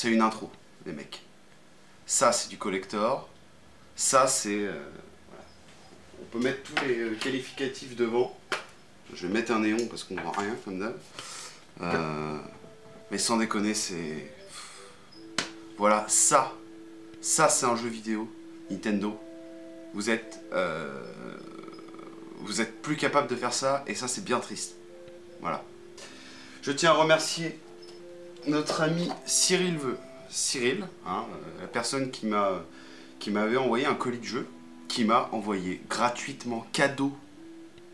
c'est une intro, les mecs. Ça, c'est du collector. Ça, c'est... voilà. On peut mettre tous les qualificatifs devant. Je vais mettre un néon parce qu'on voit rien, comme d'hab. Mais sans déconner, c'est... Voilà, ça c'est un jeu vidéo. Nintendo. Vous êtes plus capable de faire ça, et ça, c'est bien triste. Voilà. Je tiens à remercier notre ami Cyril hein, la personne qui m'avait envoyé un colis de jeu, qui m'a envoyé gratuitement, cadeau.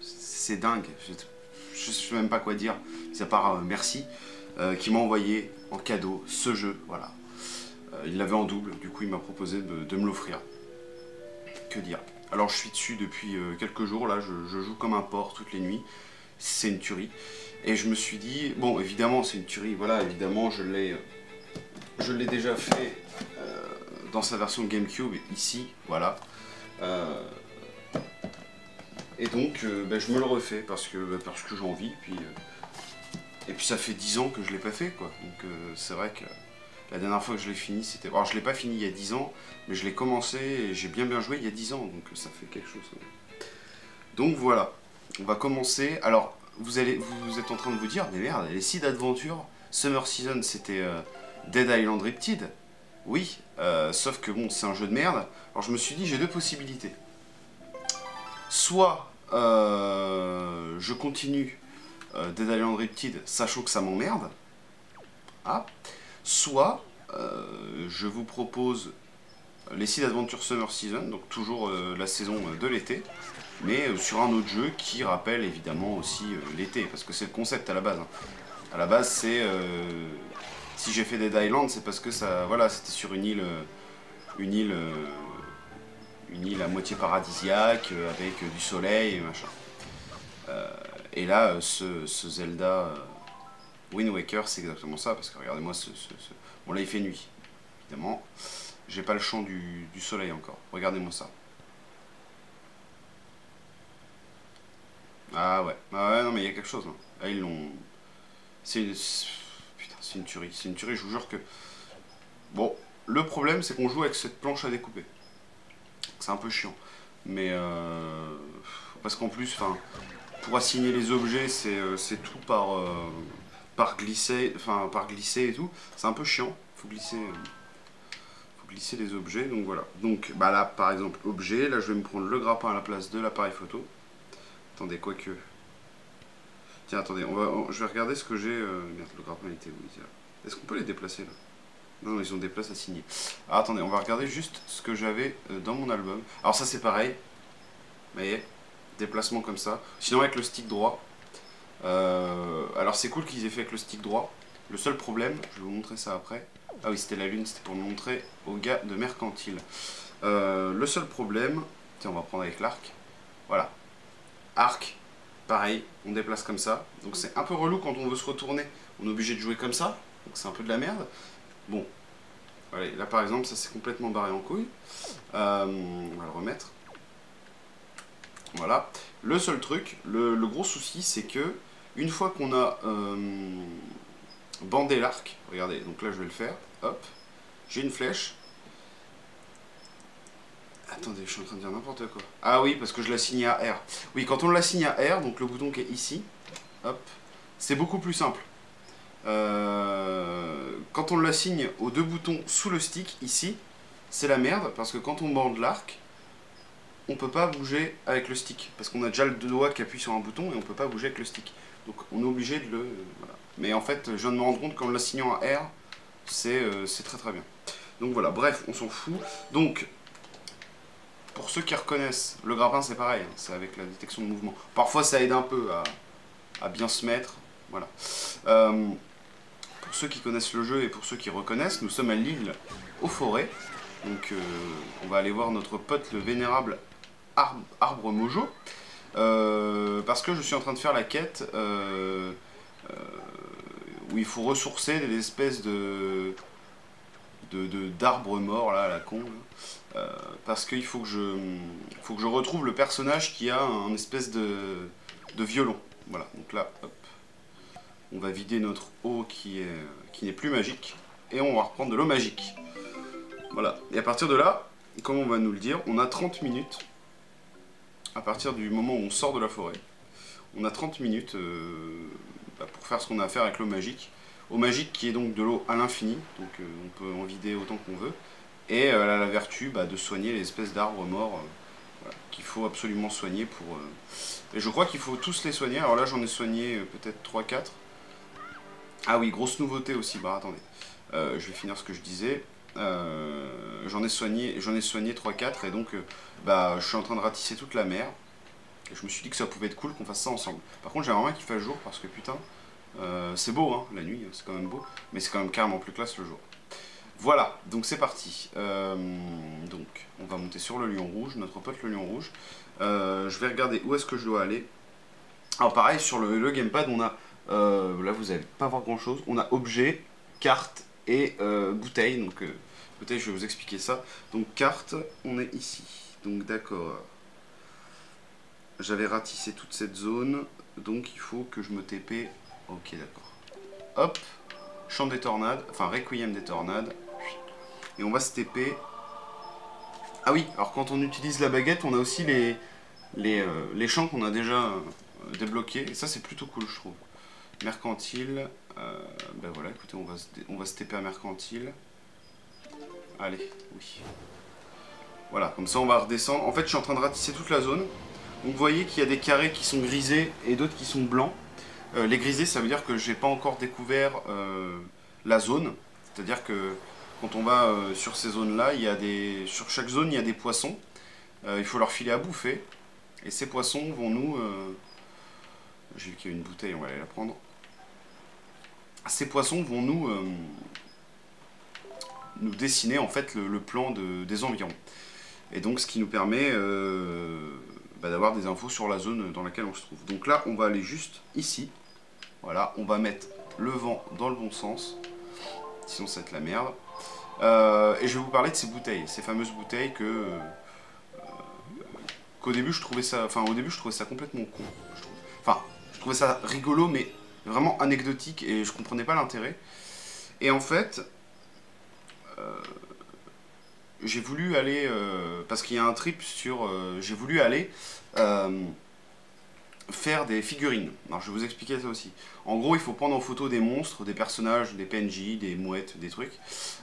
C'est dingue. Je sais même pas quoi dire, mis à part merci. Qui m'a envoyé en cadeau ce jeu, voilà. Il l'avait en double, du coup il m'a proposé de me l'offrir. Que dire. Alors je suis dessus depuis quelques jours, là je joue comme un porc toutes les nuits. C'est une tuerie. Et je me suis dit, bon évidemment c'est une tuerie, voilà, évidemment je l'ai déjà fait dans sa version GameCube, ici, voilà. Et donc je me le refais parce que j'ai envie, et puis ça fait 10 ans que je l'ai pas fait, quoi. Donc c'est vrai que la dernière fois que je l'ai fini, c'était... Alors je l'ai pas fini il y a 10 ans, mais je l'ai commencé et j'ai bien joué il y a 10 ans, donc ça fait quelque chose. Donc voilà, on va commencer. Alors vous êtes en train de vous dire, mais merde, les sites d'aventure, Summer Season c'était Dead Island Riptide. Oui, sauf que bon, c'est un jeu de merde. Alors je me suis dit, j'ai deux possibilités. Soit je continue Dead Island Riptide, sachant que ça m'emmerde. Ah. Soit je vous propose les sites d'aventure Summer Season, donc toujours la saison de l'été, mais sur un autre jeu qui rappelle évidemment aussi l'été, parce que c'est le concept à la base. Hein. À la base, c'est si j'ai fait Dead Island, c'est parce que ça, voilà, c'était sur une île à moitié paradisiaque, avec du soleil et machin. Et là, ce Zelda Wind Waker, c'est exactement ça, parce que regardez-moi Bon là il fait nuit, évidemment. J'ai pas le champ du soleil encore. Regardez-moi ça. Ah ouais, non mais il y a quelque chose. Hein. Là ils l'ont... Putain, c'est une tuerie. C'est une tuerie, je vous jure que... Bon, le problème c'est qu'on joue avec cette planche à découper. C'est un peu chiant. Mais parce qu'en plus, enfin, pour assigner les objets, c'est tout par glisser et tout. C'est un peu chiant. Faut glisser les objets. Donc voilà. Donc bah là, par exemple, objet. Là, je vais me prendre le grappin à la place de l'appareil photo. Attendez, quoique. Tiens, attendez, je vais regarder ce que j'ai. Merde, le grappin était où? Est-ce qu'on peut les déplacer là? Non, ils ont des places assignées. Alors attendez, on va regarder juste ce que j'avais dans mon album. Alors ça c'est pareil. Vous voyez, déplacement comme ça. Sinon avec le stick droit. Alors c'est cool qu'ils aient fait avec le stick droit. Le seul problème, je vais vous montrer ça après. Ah oui, c'était la lune, c'était pour le montrer aux gars de Mercantile. Le seul problème, tiens, on va prendre avec l'arc. Voilà. Arc, pareil, on déplace comme ça. Donc c'est un peu relou quand on veut se retourner. On est obligé de jouer comme ça. Donc c'est un peu de la merde. Bon, allez, là par exemple, ça s'est complètement barré en couille. On va le remettre. Voilà. Le seul truc, le gros souci, c'est que une fois qu'on a bandé l'arc, regardez, donc là je vais le faire, hop, j'ai une flèche. Attendez, je suis en train de dire n'importe quoi. Ah oui, parce que je l'assigné à R. Oui, quand on l'assigne à R, donc le bouton qui est ici, hop, c'est beaucoup plus simple. Quand on l'assigne aux deux boutons sous le stick, ici, c'est la merde, parce que quand on bande l'arc, on peut pas bouger avec le stick, parce qu'on a déjà le doigt qui appuie sur un bouton, et on peut pas bouger avec le stick. Donc on est obligé de le... Voilà. Mais en fait, je viens de me rendre compte qu'en l'assignant à R, c'est très très bien. Donc voilà, bref, on s'en fout. Donc, pour ceux qui reconnaissent, le grappin c'est pareil, hein, c'est avec la détection de mouvement. Parfois ça aide un peu à bien se mettre, voilà. Pour ceux qui connaissent le jeu et pour ceux qui reconnaissent, nous sommes à l'île aux forêts. Donc on va aller voir notre pote le vénérable Arbre Mojo. Parce que je suis en train de faire la quête où il faut ressourcer des espèces d'arbres morts là, à la con. Parce qu'il faut que je retrouve le personnage qui a un espèce de violon. Voilà, donc là, hop. On va vider notre eau qui n'est plus magique. et on va reprendre de l'eau magique. Voilà, et à partir de là, comme on va nous le dire, on a 30 minutes, à partir du moment où on sort de la forêt, on a 30 minutes pour faire ce qu'on a à faire avec l'eau magique. Eau magique qui est donc de l'eau à l'infini, donc on peut en vider autant qu'on veut, et elle a la vertu de soigner les espèces d'arbres morts voilà, qu'il faut absolument soigner pour... Et je crois qu'il faut tous les soigner, alors là j'en ai soigné peut-être 3-4. Ah oui, grosse nouveauté aussi, bah attendez, je vais finir ce que je disais. J'en ai soigné 3-4 et donc je suis en train de ratisser toute la mer. Et je me suis dit que ça pouvait être cool qu'on fasse ça ensemble. Par contre j'aimerais bien qu'il fasse jour parce que putain, c'est beau hein, la nuit, c'est quand même beau, mais c'est quand même carrément plus classe le jour. Voilà, donc c'est parti. Donc on va monter sur le lion rouge, notre pote le lion rouge. Je vais regarder où est-ce que je dois aller. Alors pareil, sur le gamepad, on a, là vous n'allez pas voir grand chose, on a objet, carte et bouteille. Donc bouteille, je vais vous expliquer ça. Donc carte, on est ici. Donc d'accord. J'avais ratissé toute cette zone, donc il faut que je me TP. Ok, d'accord. Hop, champ des tornades, enfin requiem des tornades. Et on va se TP. Ah oui, alors quand on utilise la baguette, on a aussi les champs qu'on a déjà débloqués. Et ça, c'est plutôt cool, je trouve. Mercantile. Ben voilà, écoutez, on va se TP à mercantile. Allez, oui. Voilà, comme ça, on va redescendre. En fait, je suis en train de ratisser toute la zone. Donc vous voyez qu'il y a des carrés qui sont grisés et d'autres qui sont blancs. Les grisés, ça veut dire que j'ai pas encore découvert la zone. C'est-à-dire que quand on va sur ces zones-là, sur chaque zone, il y a des poissons. Il faut leur filer à bouffer. Et ces poissons vont nous... J'ai vu qu'il y a une bouteille, on va aller la prendre. Ces poissons vont nous dessiner en fait le plan des environs. Et donc ce qui nous permet d'avoir des infos sur la zone dans laquelle on se trouve. Donc là, on va aller juste ici. Voilà, on va mettre le vent dans le bon sens. Sinon, ça va être la merde. Et je vais vous parler de ces bouteilles, ces fameuses bouteilles qu'au début je trouvais ça, complètement con. Je trouvais ça rigolo, mais vraiment anecdotique et je comprenais pas l'intérêt. Et en fait, j'ai voulu aller, parce qu'il y a un trip sur, j'ai voulu aller faire des figurines. Alors je vais vous expliquer ça aussi. En gros, il faut prendre en photo des monstres, des personnages, des PNJ, des mouettes, des trucs.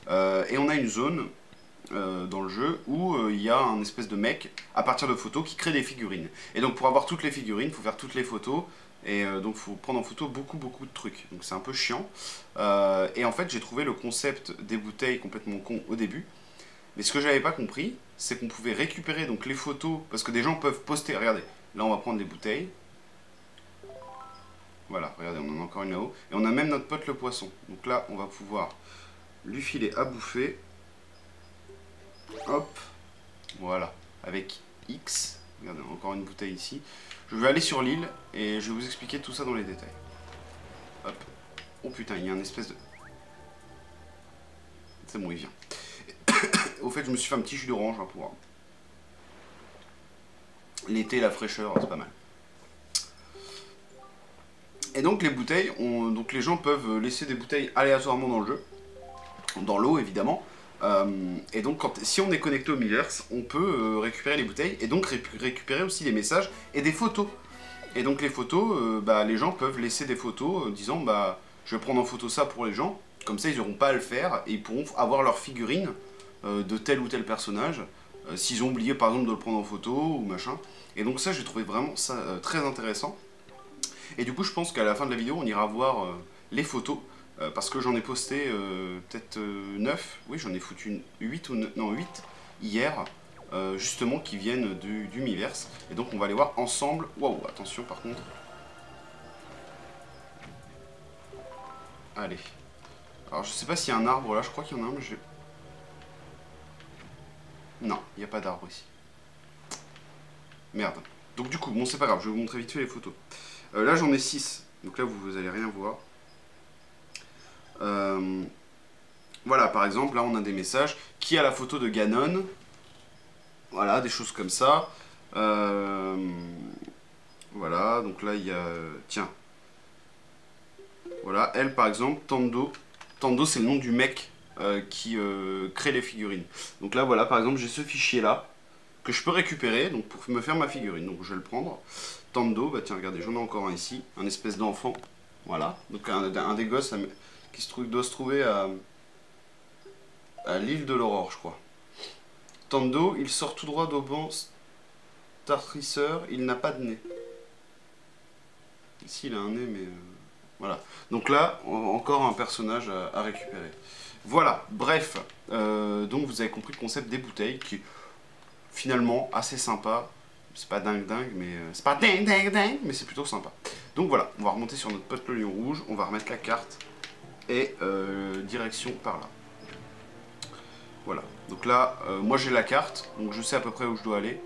Et on a une zone dans le jeu où il y a un espèce de mec à partir de photos qui crée des figurines. Et donc pour avoir toutes les figurines, il faut faire toutes les photos. Et donc il faut prendre en photo beaucoup de trucs. Donc c'est un peu chiant. Et en fait j'ai trouvé le concept des bouteilles complètement con au début. Mais ce que j'avais pas compris, c'est qu'on pouvait récupérer donc les photos, parce que des gens peuvent poster, regardez, là on va prendre des bouteilles. Voilà, regardez, on en a encore une là-haut. Et on a même notre pote le poisson. Donc là, on va pouvoir lui filer à bouffer. Hop, voilà, avec X. Regardez, encore une bouteille ici. Je vais aller sur l'île et je vais vous expliquer tout ça dans les détails. Hop. Oh putain, il y a un espèce de... C'est bon, il vient. Au fait, je me suis fait un petit jus d'orange pour voir. L'été, la fraîcheur, c'est pas mal. Et donc les bouteilles, donc les gens peuvent laisser des bouteilles aléatoirement dans le jeu, dans l'eau évidemment. Et donc si on est connecté au Miiverse, on peut récupérer les bouteilles et donc récupérer aussi des messages et des photos. Et donc les photos, les gens peuvent laisser des photos disant je vais prendre en photo ça pour les gens. Comme ça ils n'auront pas à le faire et ils pourront avoir leur figurine de tel ou tel personnage s'ils ont oublié par exemple de le prendre en photo ou machin. Et donc ça j'ai trouvé vraiment ça très intéressant. Et du coup, je pense qu'à la fin de la vidéo, on ira voir les photos. Parce que j'en ai posté peut-être 9. Oui, j'en ai foutu 8 ou 9, non, 8 hier. Justement, qui viennent du Miiverse. Et donc, on va les voir ensemble. Waouh, attention par contre. Allez. Alors, je sais pas s'il y a un arbre là. Je crois qu'il y en a un, mais je... Non, il n'y a pas d'arbre ici. Merde. Donc du coup, bon, c'est pas grave. Je vais vous montrer vite fait les photos. Là j'en ai 6, donc là vous allez rien voir. Voilà, par exemple, là on a des messages. Qui a la photo de Ganon? Voilà, des choses comme ça. Voilà, donc là il y a... Tiens. Voilà, elle par exemple, Tando. Tando c'est le nom du mec qui crée les figurines. Donc là, voilà, par exemple, j'ai ce fichier-là que je peux récupérer donc pour me faire ma figurine. Donc je vais le prendre. Tando, bah tiens, regardez, j'en ai encore un ici, un espèce d'enfant. Voilà, donc un des gosses qui doit se trouver à l'île de l'Aurore, je crois. Tando, il sort tout droit d'Auban Startrisser, il n'a pas de nez. Ici, il a un nez, mais... voilà. Donc là, encore un personnage à récupérer. Voilà, bref. Donc vous avez compris le concept des bouteilles, qui est finalement assez sympa. C'est pas dingue, mais... c'est pas dingue, mais c'est plutôt sympa. Donc voilà, on va remonter sur notre pote le lion rouge, on va remettre la carte, et direction par là. Voilà, donc là, moi j'ai la carte, donc je sais à peu près où je dois aller.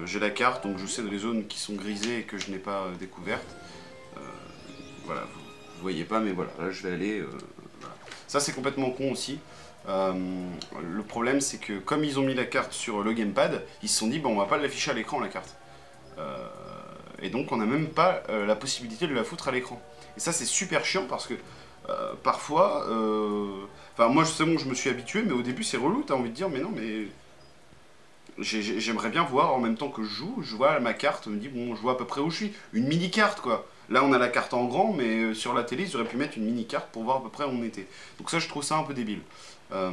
J'ai la carte, donc je sais les zones qui sont grisées et que je n'ai pas découvertes. Voilà, vous voyez pas, mais voilà, là je vais aller... voilà. Ça c'est complètement con aussi. Le problème c'est que comme ils ont mis la carte sur le gamepad, ils se sont dit, bon on va pas l'afficher à l'écran la carte. Et donc on n'a même pas la possibilité de la foutre à l'écran. Et ça c'est super chiant parce que parfois... Enfin moi c'est bon, je me suis habitué, mais au début c'est relou, t'as envie de dire, mais non mais... J'aimerais bien voir en même temps que je vois ma carte, me dit bon je vois à peu près où je suis, une mini carte quoi. Là on a la carte en grand, mais sur la télé ils auraient pu mettre une mini carte pour voir à peu près où on était. Donc ça je trouve ça un peu débile. De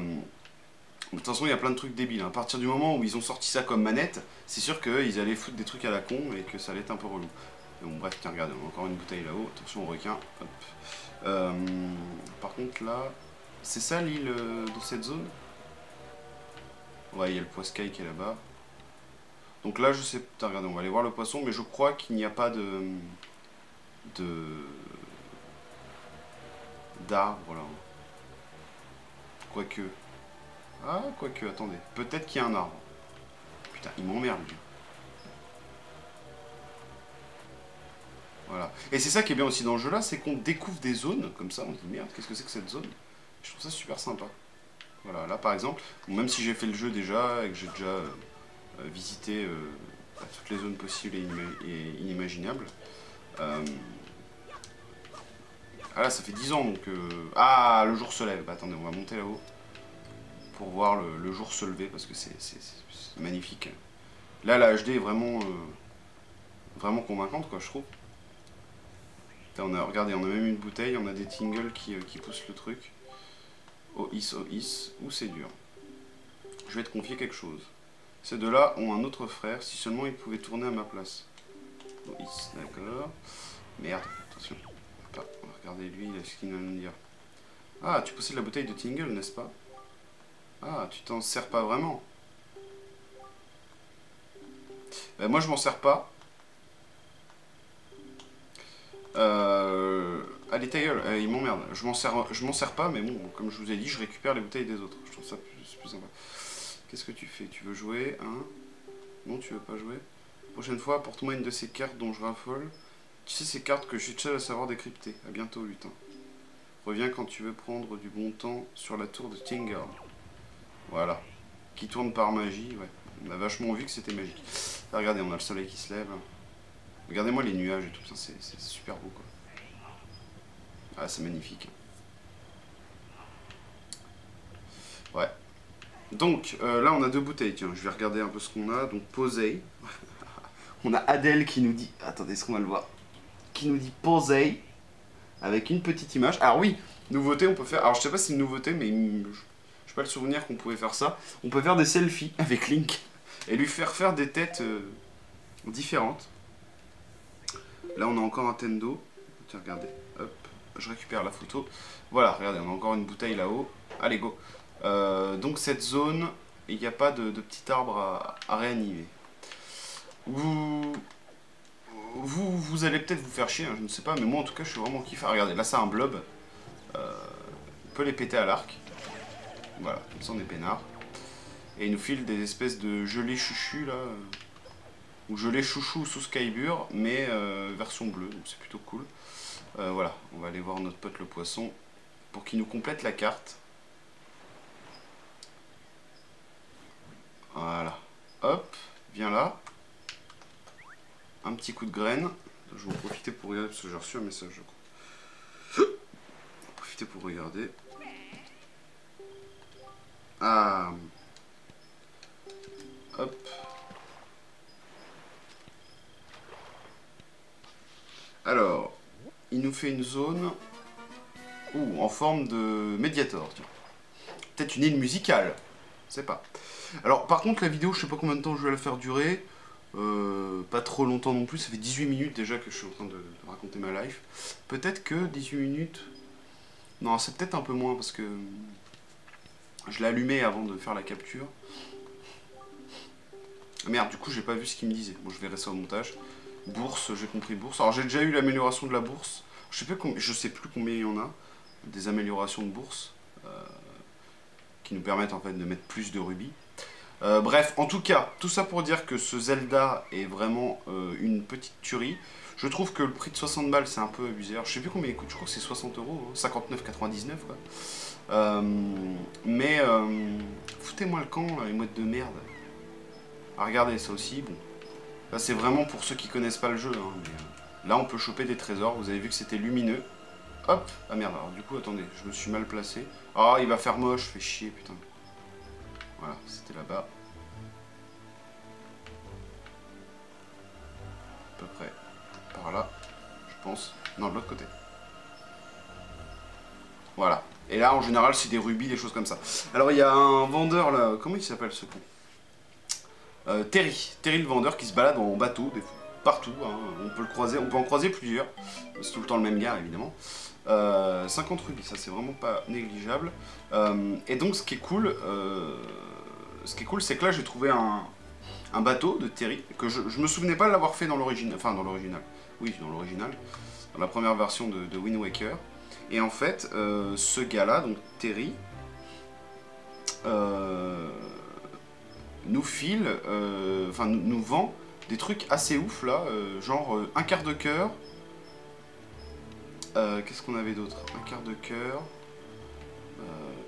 toute façon il y a plein de trucs débiles, à partir du moment où ils ont sorti ça comme manette, c'est sûr qu'ils allaient foutre des trucs à la con et que ça allait être un peu relou. Bon bref, tiens regardez, on a encore une bouteille là-haut, attention au requin. Hop. Par contre là, c'est ça l'île de cette zone? Ouais, il y a le poiscaille qui est là-bas. Donc là, je sais... Putain, regardez, on va aller voir le poisson, mais je crois qu'il n'y a pas d'arbre, là. Quoique... Ah, quoique, attendez. Peut-être qu'il y a un arbre. Putain, il m'emmerde, lui. Voilà. Et c'est ça qui est bien aussi dans le jeu, là, c'est qu'on découvre des zones, comme ça, on se dit, merde, qu'est-ce que c'est que cette zone? Je trouve ça super sympa. Voilà, là, par exemple, même si j'ai fait le jeu déjà, et que j'ai déjà... visiter toutes les zones possibles et inimaginables. Ah là, ça fait 10 ans, donc... Ah, le jour se lève. Bah, attendez, on va monter là-haut pour voir le jour se lever, parce que c'est magnifique. Là, la HD est vraiment, vraiment convaincante, quoi, je trouve. Regardez, on a même une bouteille, on a des tingles qui poussent le truc. Oh is, ou c'est dur. Je vais te confier quelque chose. Ces deux-là ont un autre frère, si seulement ils pouvaient tourner à ma place. Oh, d'accord. Merde, attention. On va regarder lui, ce qu'il va nous dire. Ah, tu possèdes la bouteille de Tingle, n'est-ce pas? Ah, tu t'en sers pas vraiment. Moi, je m'en sers pas. Allez, ta gueule, il m'emmerde. Je m'en sers pas, mais bon, comme je vous ai dit, je récupère les bouteilles des autres. Je trouve ça plus sympa. Qu'est-ce que tu fais? Tu veux jouer, hein? Non, tu veux pas jouer? Prochaine fois, apporte-moi une de ces cartes dont je raffole. Tu sais, ces cartes que je suis seul à savoir décrypter. À bientôt, lutin. Reviens quand tu veux prendre du bon temps sur la tour de Tingle. Voilà. Qui tourne par magie, ouais. On a vachement vu que c'était magique. Là, regardez, on a le soleil qui se lève. Regardez-moi les nuages et tout ça, c'est super beau, quoi. Ah, c'est magnifique. Ouais. Donc, là, on a deux bouteilles. Tiens, je vais regarder un peu ce qu'on a. Donc, Posey. On a Adèle qui nous dit... Attendez, est-ce qu'on va le voir? Qui nous dit Posey. Avec une petite image. Alors oui, nouveauté, on peut faire... Alors, je sais pas si c'est une nouveauté, mais je n'ai pas le souvenir qu'on pouvait faire ça. On peut faire des selfies avec Link. Et lui faire des têtes différentes. Là, on a encore un Tendo. Tiens, regardez. Hop. Je récupère la photo. Voilà, regardez, on a encore une bouteille là-haut. Allez, go. Donc cette zone, il n'y a pas de petit arbre à réanimer. Vous allez peut-être vous faire chier, hein, je ne sais pas, mais moi en tout cas je suis vraiment kiffé. Regardez, là c'est un blob. On peut les péter à l'arc. Voilà, comme ça on est peinard. Et il nous file des espèces de gelées chouchu là. Ou gelées chouchou sous Skybur, mais version bleue, donc c'est plutôt cool. Voilà, on va aller voir notre pote le poisson pour qu'il nous complète la carte. Voilà. Hop, viens là. Un petit coup de graine. Je vais en profiter pour regarder parce que j'ai reçu un message, je crois. Profiter pour regarder. Ah. Hop. Alors, il nous fait une zone... Ouh, en forme de Mediator, tiens. Peut-être une île musicale. Je sais pas. Alors, par contre, la vidéo, je sais pas combien de temps je vais la faire durer. Pas trop longtemps non plus. Ça fait 18 minutes déjà que je suis en train de raconter ma life. Peut-être que 18 minutes... Non, c'est peut-être un peu moins parce que... Je l'ai allumé avant de faire la capture. Merde, du coup, j'ai pas vu ce qu'il me disait. Bon, je verrai ça au montage. Bourse, j'ai compris bourse. Alors, j'ai déjà eu l'amélioration de la bourse. Je sais plus combien il y en a. Des améliorations de bourse. Qui nous permettent en fait de mettre plus de rubis. Bref, en tout cas, tout ça pour dire que ce Zelda est vraiment une petite tuerie. Je trouve que le prix de 60 balles, c'est un peu abusé. Alors, je sais plus combien il coûte, je crois que c'est 60 euros, hein, 59,99 quoi. Foutez-moi le camp, là, les modes de merde. Ah, regardez, ça aussi, bon. Là, c'est vraiment pour ceux qui connaissent pas le jeu. Hein, mais, là, on peut choper des trésors. Vous avez vu que c'était lumineux. Hop. Ah merde, alors du coup, attendez, je me suis mal placé. Ah, il va faire moche, fait chier, putain. Voilà, c'était là-bas. À peu près. Par là, je pense. Non, de l'autre côté. Voilà. Et là, en général, c'est des rubis, des choses comme ça. Alors, il y a un vendeur, là. Comment il s'appelle, ce con? Terry le vendeur qui se balade en bateau, partout, hein. On peut le croiser, on peut en croiser plusieurs, c'est tout le temps le même gars évidemment. 50 rubis, ça c'est vraiment pas négligeable. Et donc ce qui est cool, c'est que là j'ai trouvé un bateau de Terry, que je me souvenais pas de l'avoir fait dans l'original, enfin dans l'original, oui dans l'original, dans la première version de Wind Waker. Et en fait, ce gars-là, donc Terry, nous file, enfin nous vend des trucs assez ouf là, genre un quart de cœur. Qu'est-ce qu'on avait d'autre? Un quart de cœur,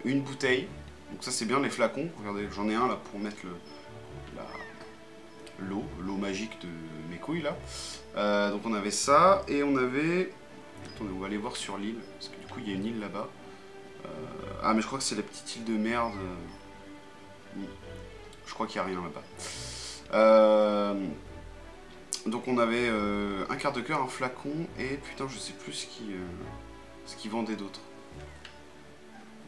une bouteille. Donc ça c'est bien les flacons. Regardez, j'en ai un là pour mettre l'eau magique de mes couilles là. Donc on avait ça et on avait. Attendez, on va aller voir sur l'île parce que du coup il y a une île là-bas. Ah mais je crois que c'est la petite île de merde. Je crois qu'il n'y a rien là-bas. Donc on avait un quart de cœur, un flacon, et putain je sais plus ce qui vendait d'autre.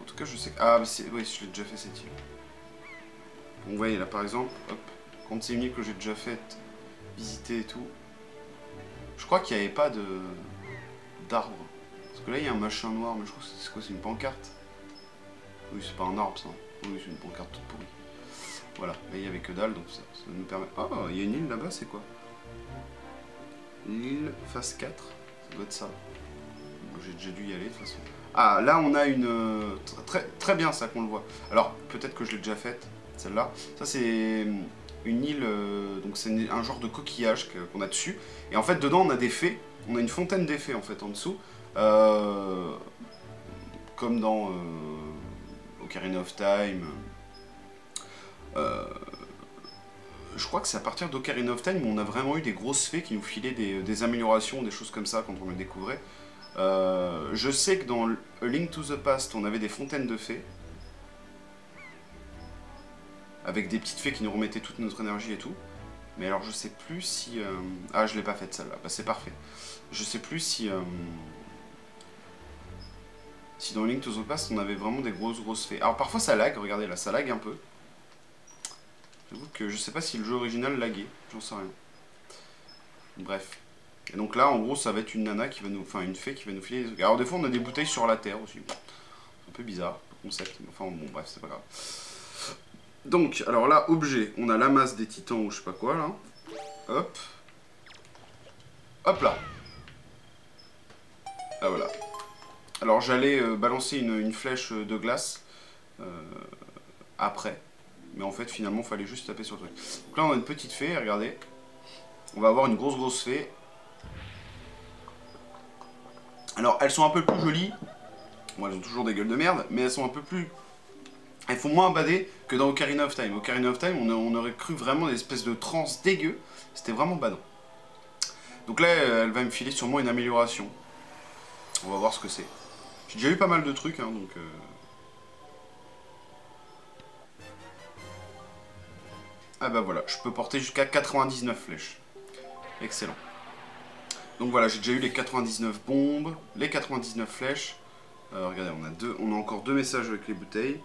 En tout cas je sais que... Ah mais c'est... Oui, je l'ai déjà fait cette île. Donc vous voyez là par exemple, hop, quand c'est une île que j'ai déjà faite, visiter et tout, je crois qu'il n'y avait pas d'arbre. Parce que là il y a un machin noir, mais je crois que c'est quoi, c'est une pancarte? Oui c'est pas un arbre ça, oui c'est une pancarte toute pourrie. Voilà, là il n'y avait que dalle, donc ça nous permet... Oh, il y a une île là-bas, c'est quoi? L'île phase 4, ça doit être ça. Bon, j'ai déjà dû y aller de toute façon. Ah, là on a une... Très bien ça qu'on le voit. Alors, peut-être que je l'ai déjà faite, celle-là. Ça c'est une île, donc c'est un genre de coquillage qu'on a dessus. Et en fait, dedans on a des fées. On a une fontaine des fées en fait en dessous. Comme dans Ocarina of Time. Je crois que c'est à partir d'Ocarina of Time où on a vraiment eu des grosses fées qui nous filaient des améliorations, des choses comme ça quand on le découvrait. Je sais que dans A Link to the Past, on avait des fontaines de fées. Avec des petites fées qui nous remettaient toute notre énergie et tout. Mais alors je sais plus si... Ah, je l'ai pas faite celle-là, bah, c'est parfait. Je sais plus si... Si dans Link to the Past, on avait vraiment des grosses fées. Alors parfois ça lag, regardez là, ça lag un peu. J'avoue que je sais pas si le jeu original laguait, j'en sais rien. Bref. Et donc là, en gros, ça va être une nana qui va nous... Enfin, une fée qui va nous filer des trucs. Alors des fois, on a des bouteilles sur la terre aussi. C'est un peu bizarre, le concept. Enfin, bon, bref, c'est pas grave. Donc, alors là, objet. On a la masse des titans ou je sais pas quoi, là. Hop. Hop là. Ah, voilà. Alors, j'allais balancer une flèche de glace après. Mais en fait, finalement, il fallait juste taper sur le truc. Donc là, on a une petite fée, regardez. On va avoir une grosse fée. Alors, elles sont un peu plus jolies. Bon, elles ont toujours des gueules de merde, mais elles sont un peu plus... Elles font moins bader que dans Ocarina of Time. Ocarina of Time, on aurait cru vraiment des espèces de transes dégueu. C'était vraiment badant. Donc là, elle va me filer sûrement une amélioration. On va voir ce que c'est. J'ai déjà eu pas mal de trucs, hein, donc... Ah bah voilà, je peux porter jusqu'à 99 flèches. Excellent. Donc voilà, j'ai déjà eu les 99 bombes, les 99 flèches. Regardez, on a encore 2 messages avec les bouteilles.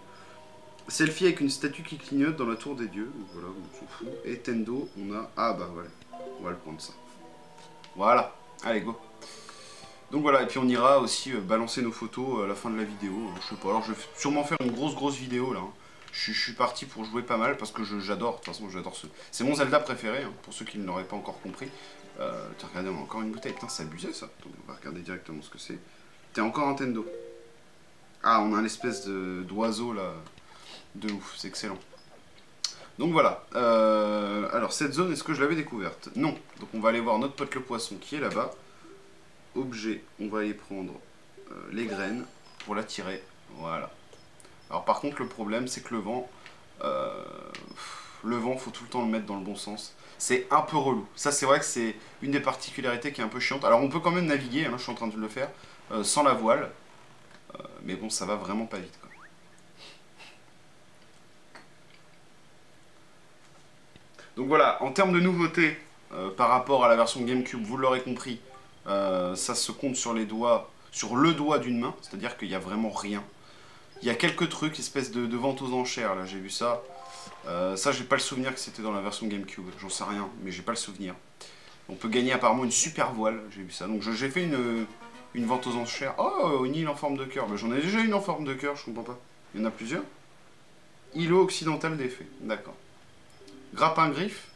Selfie avec une statue qui clignote dans la tour des dieux. Donc voilà, on s'en fout. Et Tendo, on a... Ah bah voilà, on va le prendre ça. Voilà, allez go. Donc voilà, et puis on ira aussi balancer nos photos à la fin de la vidéo. Je sais pas, alors je vais sûrement faire une grosse vidéo là. Je suis parti pour jouer pas mal parce que j'adore, de toute façon j'adore ce... C'est mon Zelda préféré, hein, pour ceux qui ne l'auraient pas encore compris. Tiens, regardez, on a encore une bouteille, putain c'est abusé ça. Attendez, on va regarder directement ce que c'est. T'es encore un Tendo. Ah, on a un espèce d'oiseau là, de ouf, c'est excellent. Donc voilà, alors cette zone, est-ce que je l'avais découverte? Non, donc on va aller voir notre pote le poisson qui est là-bas. Objet, on va aller prendre les graines pour l'attirer, voilà. Alors par contre le problème c'est que le vent faut tout le temps le mettre dans le bon sens. C'est un peu relou, ça c'est vrai que c'est une des particularités qui est un peu chiante. Alors on peut quand même naviguer, hein, je suis en train de le faire, sans la voile, mais bon ça va vraiment pas vite quoi. Donc voilà, en termes de nouveautés, par rapport à la version GameCube, vous l'aurez compris, ça se compte sur les doigts, sur le doigt d'une main, c'est-à-dire qu'il n'y a vraiment rien. Il y a quelques trucs, espèce de vente aux enchères, là, j'ai vu ça. Ça, j'ai pas le souvenir que c'était dans la version GameCube, j'en sais rien, mais j'ai pas le souvenir. On peut gagner apparemment une super voile, j'ai vu ça. Donc j'ai fait une vente aux enchères. Oh, une île en forme de cœur. J'en ai déjà une en forme de cœur, je comprends pas. Il y en a plusieurs. Îlot occidental d'effet, d'accord. Grappin griffe.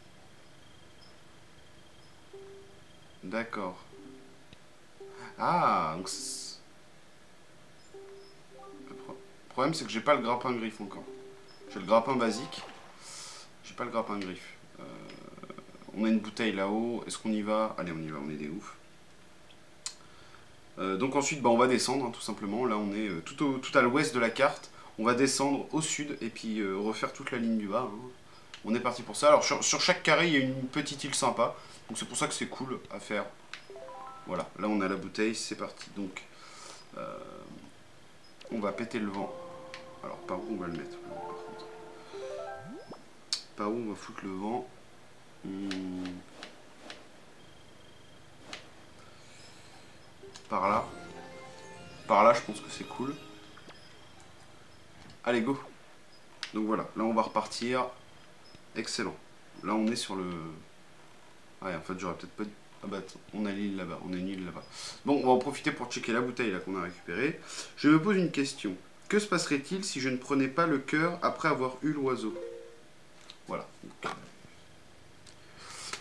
D'accord. Ah, donc le problème c'est que j'ai pas le grappin griffe encore. J'ai le grappin basique. J'ai pas le grappin griffe. On a une bouteille là-haut. Est-ce qu'on y va? Allez, on y va, on est des oufs. Donc ensuite, bah, on va descendre, hein, tout simplement. Là, on est tout à l'ouest de la carte. On va descendre au sud et puis refaire toute la ligne du bas. Hein. On est parti pour ça. Alors sur chaque carré, il y a une petite île sympa. Donc c'est pour ça que c'est cool à faire. Voilà, là on a la bouteille, c'est parti. Donc, on va péter le vent. Alors par où on va le mettre par contre? Par où on va foutre le vent? Par là. Par là, je pense que c'est cool. Allez, go. Donc voilà, là on va repartir. Excellent. Là on est sur le... Ouais, en fait j'aurais peut-être pas... Ah bah attends, on a l'île là-bas, on a une île là-bas. Bon, on va en profiter pour checker la bouteille là qu'on a récupérée. Je me pose une question. Que se passerait-il si je ne prenais pas le cœur après avoir eu l'oiseau? Voilà.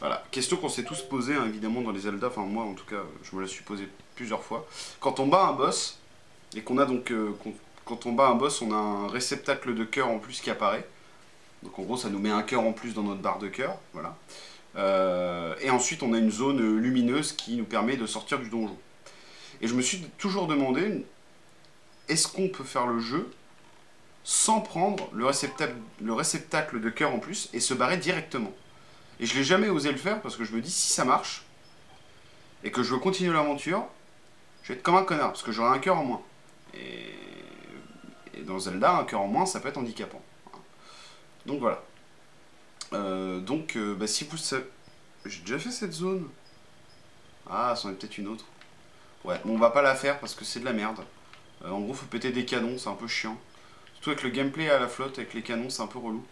Voilà, question qu'on s'est tous posée hein, évidemment dans les Zelda, enfin moi en tout cas je me la suis posée plusieurs fois. Quand on bat un boss, et qu'on a donc... quand on bat un boss, on a un réceptacle de cœur en plus qui apparaît. Donc en gros ça nous met un cœur en plus dans notre barre de cœur, voilà. Et ensuite on a une zone lumineuse qui nous permet de sortir du donjon. Et je me suis toujours demandé, est-ce qu'on peut faire le jeu sans prendre le réceptacle de cœur en plus et se barrer directement? Et je l'ai jamais osé le faire parce que je me dis, si ça marche, et que je veux continuer l'aventure, je vais être comme un connard, parce que j'aurai un cœur en moins. Et dans Zelda, un cœur en moins, ça peut être handicapant. Donc voilà. Bah, si vous savez... J'ai déjà fait cette zone. Ah, c'en est peut-être une autre. Ouais, bon, on va pas la faire parce que c'est de la merde. En gros, faut péter des canons, c'est un peu chiant. Surtout avec le gameplay à la flotte, avec les canons, c'est un peu relou.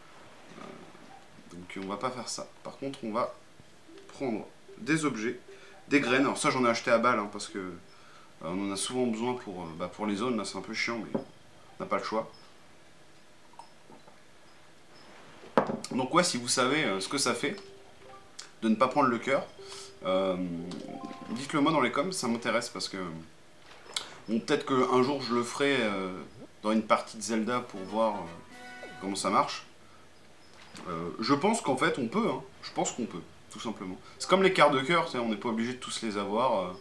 Donc on va pas faire ça. Par contre, on va prendre des objets, des graines. Alors ça, j'en ai acheté à balle, hein, parce que on en a souvent besoin pour les zones. Là, c'est un peu chiant, mais on n'a pas le choix. Donc ouais, si vous savez ce que ça fait de ne pas prendre le cœur, dites-le moi dans les coms, ça m'intéresse parce que bon, peut-être qu'un jour je le ferai dans une partie de Zelda pour voir comment ça marche. Je pense qu'en fait on peut, hein. Je pense qu'on peut, tout simplement. C'est comme les quarts de cœur, on n'est pas obligé de tous les avoir.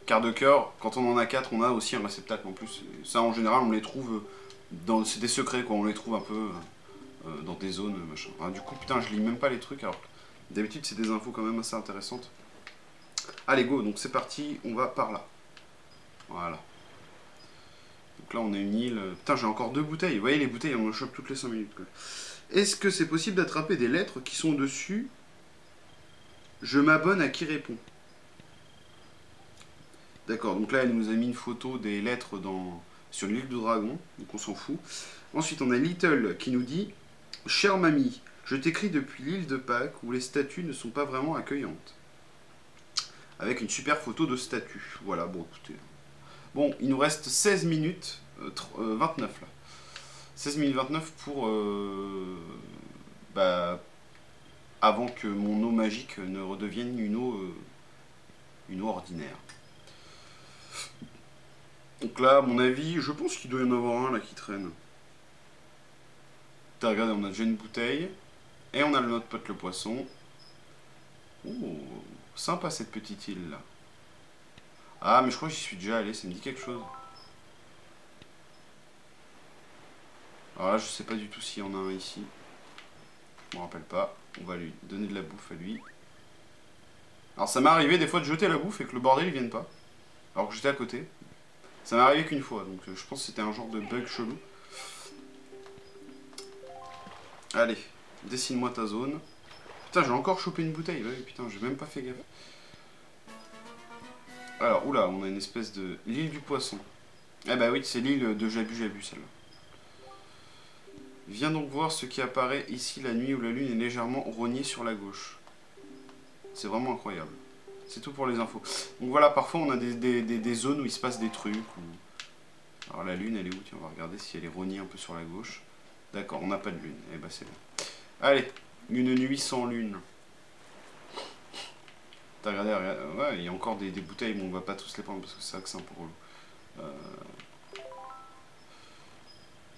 Quarts de cœur, quand on en a 4, on a aussi un réceptacle en plus. Et ça en général on les trouve, c'est des secrets quoi, on les trouve un peu dans des zones, machin. Ah, du coup putain je lis même pas les trucs alors d'habitude c'est des infos quand même assez intéressantes. Allez go, donc c'est parti, on va par là. Voilà. Donc là on a une île. Putain j'ai encore 2 bouteilles, vous voyez les bouteilles on en chope toutes les 5 minutes quoi. Est-ce que c'est possible d'attraper des lettres qui sont dessus? Je m'abonne à qui répond. D'accord, donc là, elle nous a mis une photo des lettres sur l'île du dragon, donc on s'en fout. Ensuite, on a Little qui nous dit « Chère mamie, je t'écris depuis l'île de Pâques où les statues ne sont pas vraiment accueillantes. » Avec une super photo de statue. Voilà, bon, écoutez. Bon, il nous reste 16 minutes 29 là. 16 minutes 29 pour... avant que mon eau magique ne redevienne une eau ordinaire. Donc là, à mon avis, je pense qu'il doit y en avoir un là qui traîne. T'as regardé, on a déjà une bouteille. Et on a notre pote le poisson. Oh, sympa cette petite île là. Ah, mais je crois que j'y suis déjà allé, ça me dit quelque chose. Alors là, je sais pas du tout s'il y en a un ici. Je me rappelle pas. On va lui donner de la bouffe à lui. Alors ça m'est arrivé des fois de jeter la bouffe et que le bordel il vienne pas. Alors que j'étais à côté. Ça m'est arrivé qu'une fois, donc je pense que c'était un genre de bug chelou. Allez, dessine-moi ta zone. Putain, j'ai encore chopé une bouteille. Ouais, putain, j'ai même pas fait gaffe. Alors, oula, on a une espèce de... L'île du poisson. Eh bah oui, c'est l'île de Jabu celle-là. Viens donc voir ce qui apparaît ici la nuit où la lune est légèrement rognée sur la gauche. C'est vraiment incroyable. C'est tout pour les infos. Donc voilà, parfois on a des zones où il se passe des trucs. Alors la lune, elle est où? Tiens, on va regarder si elle est rognée un peu sur la gauche. D'accord, on n'a pas de lune. Eh bah c'est bien. Allez, une nuit sans lune. T'as regardé, regarde. Ouais, il y a encore des bouteilles, mais on va pas tous les prendre parce que c'est ça que c'est un peu relou.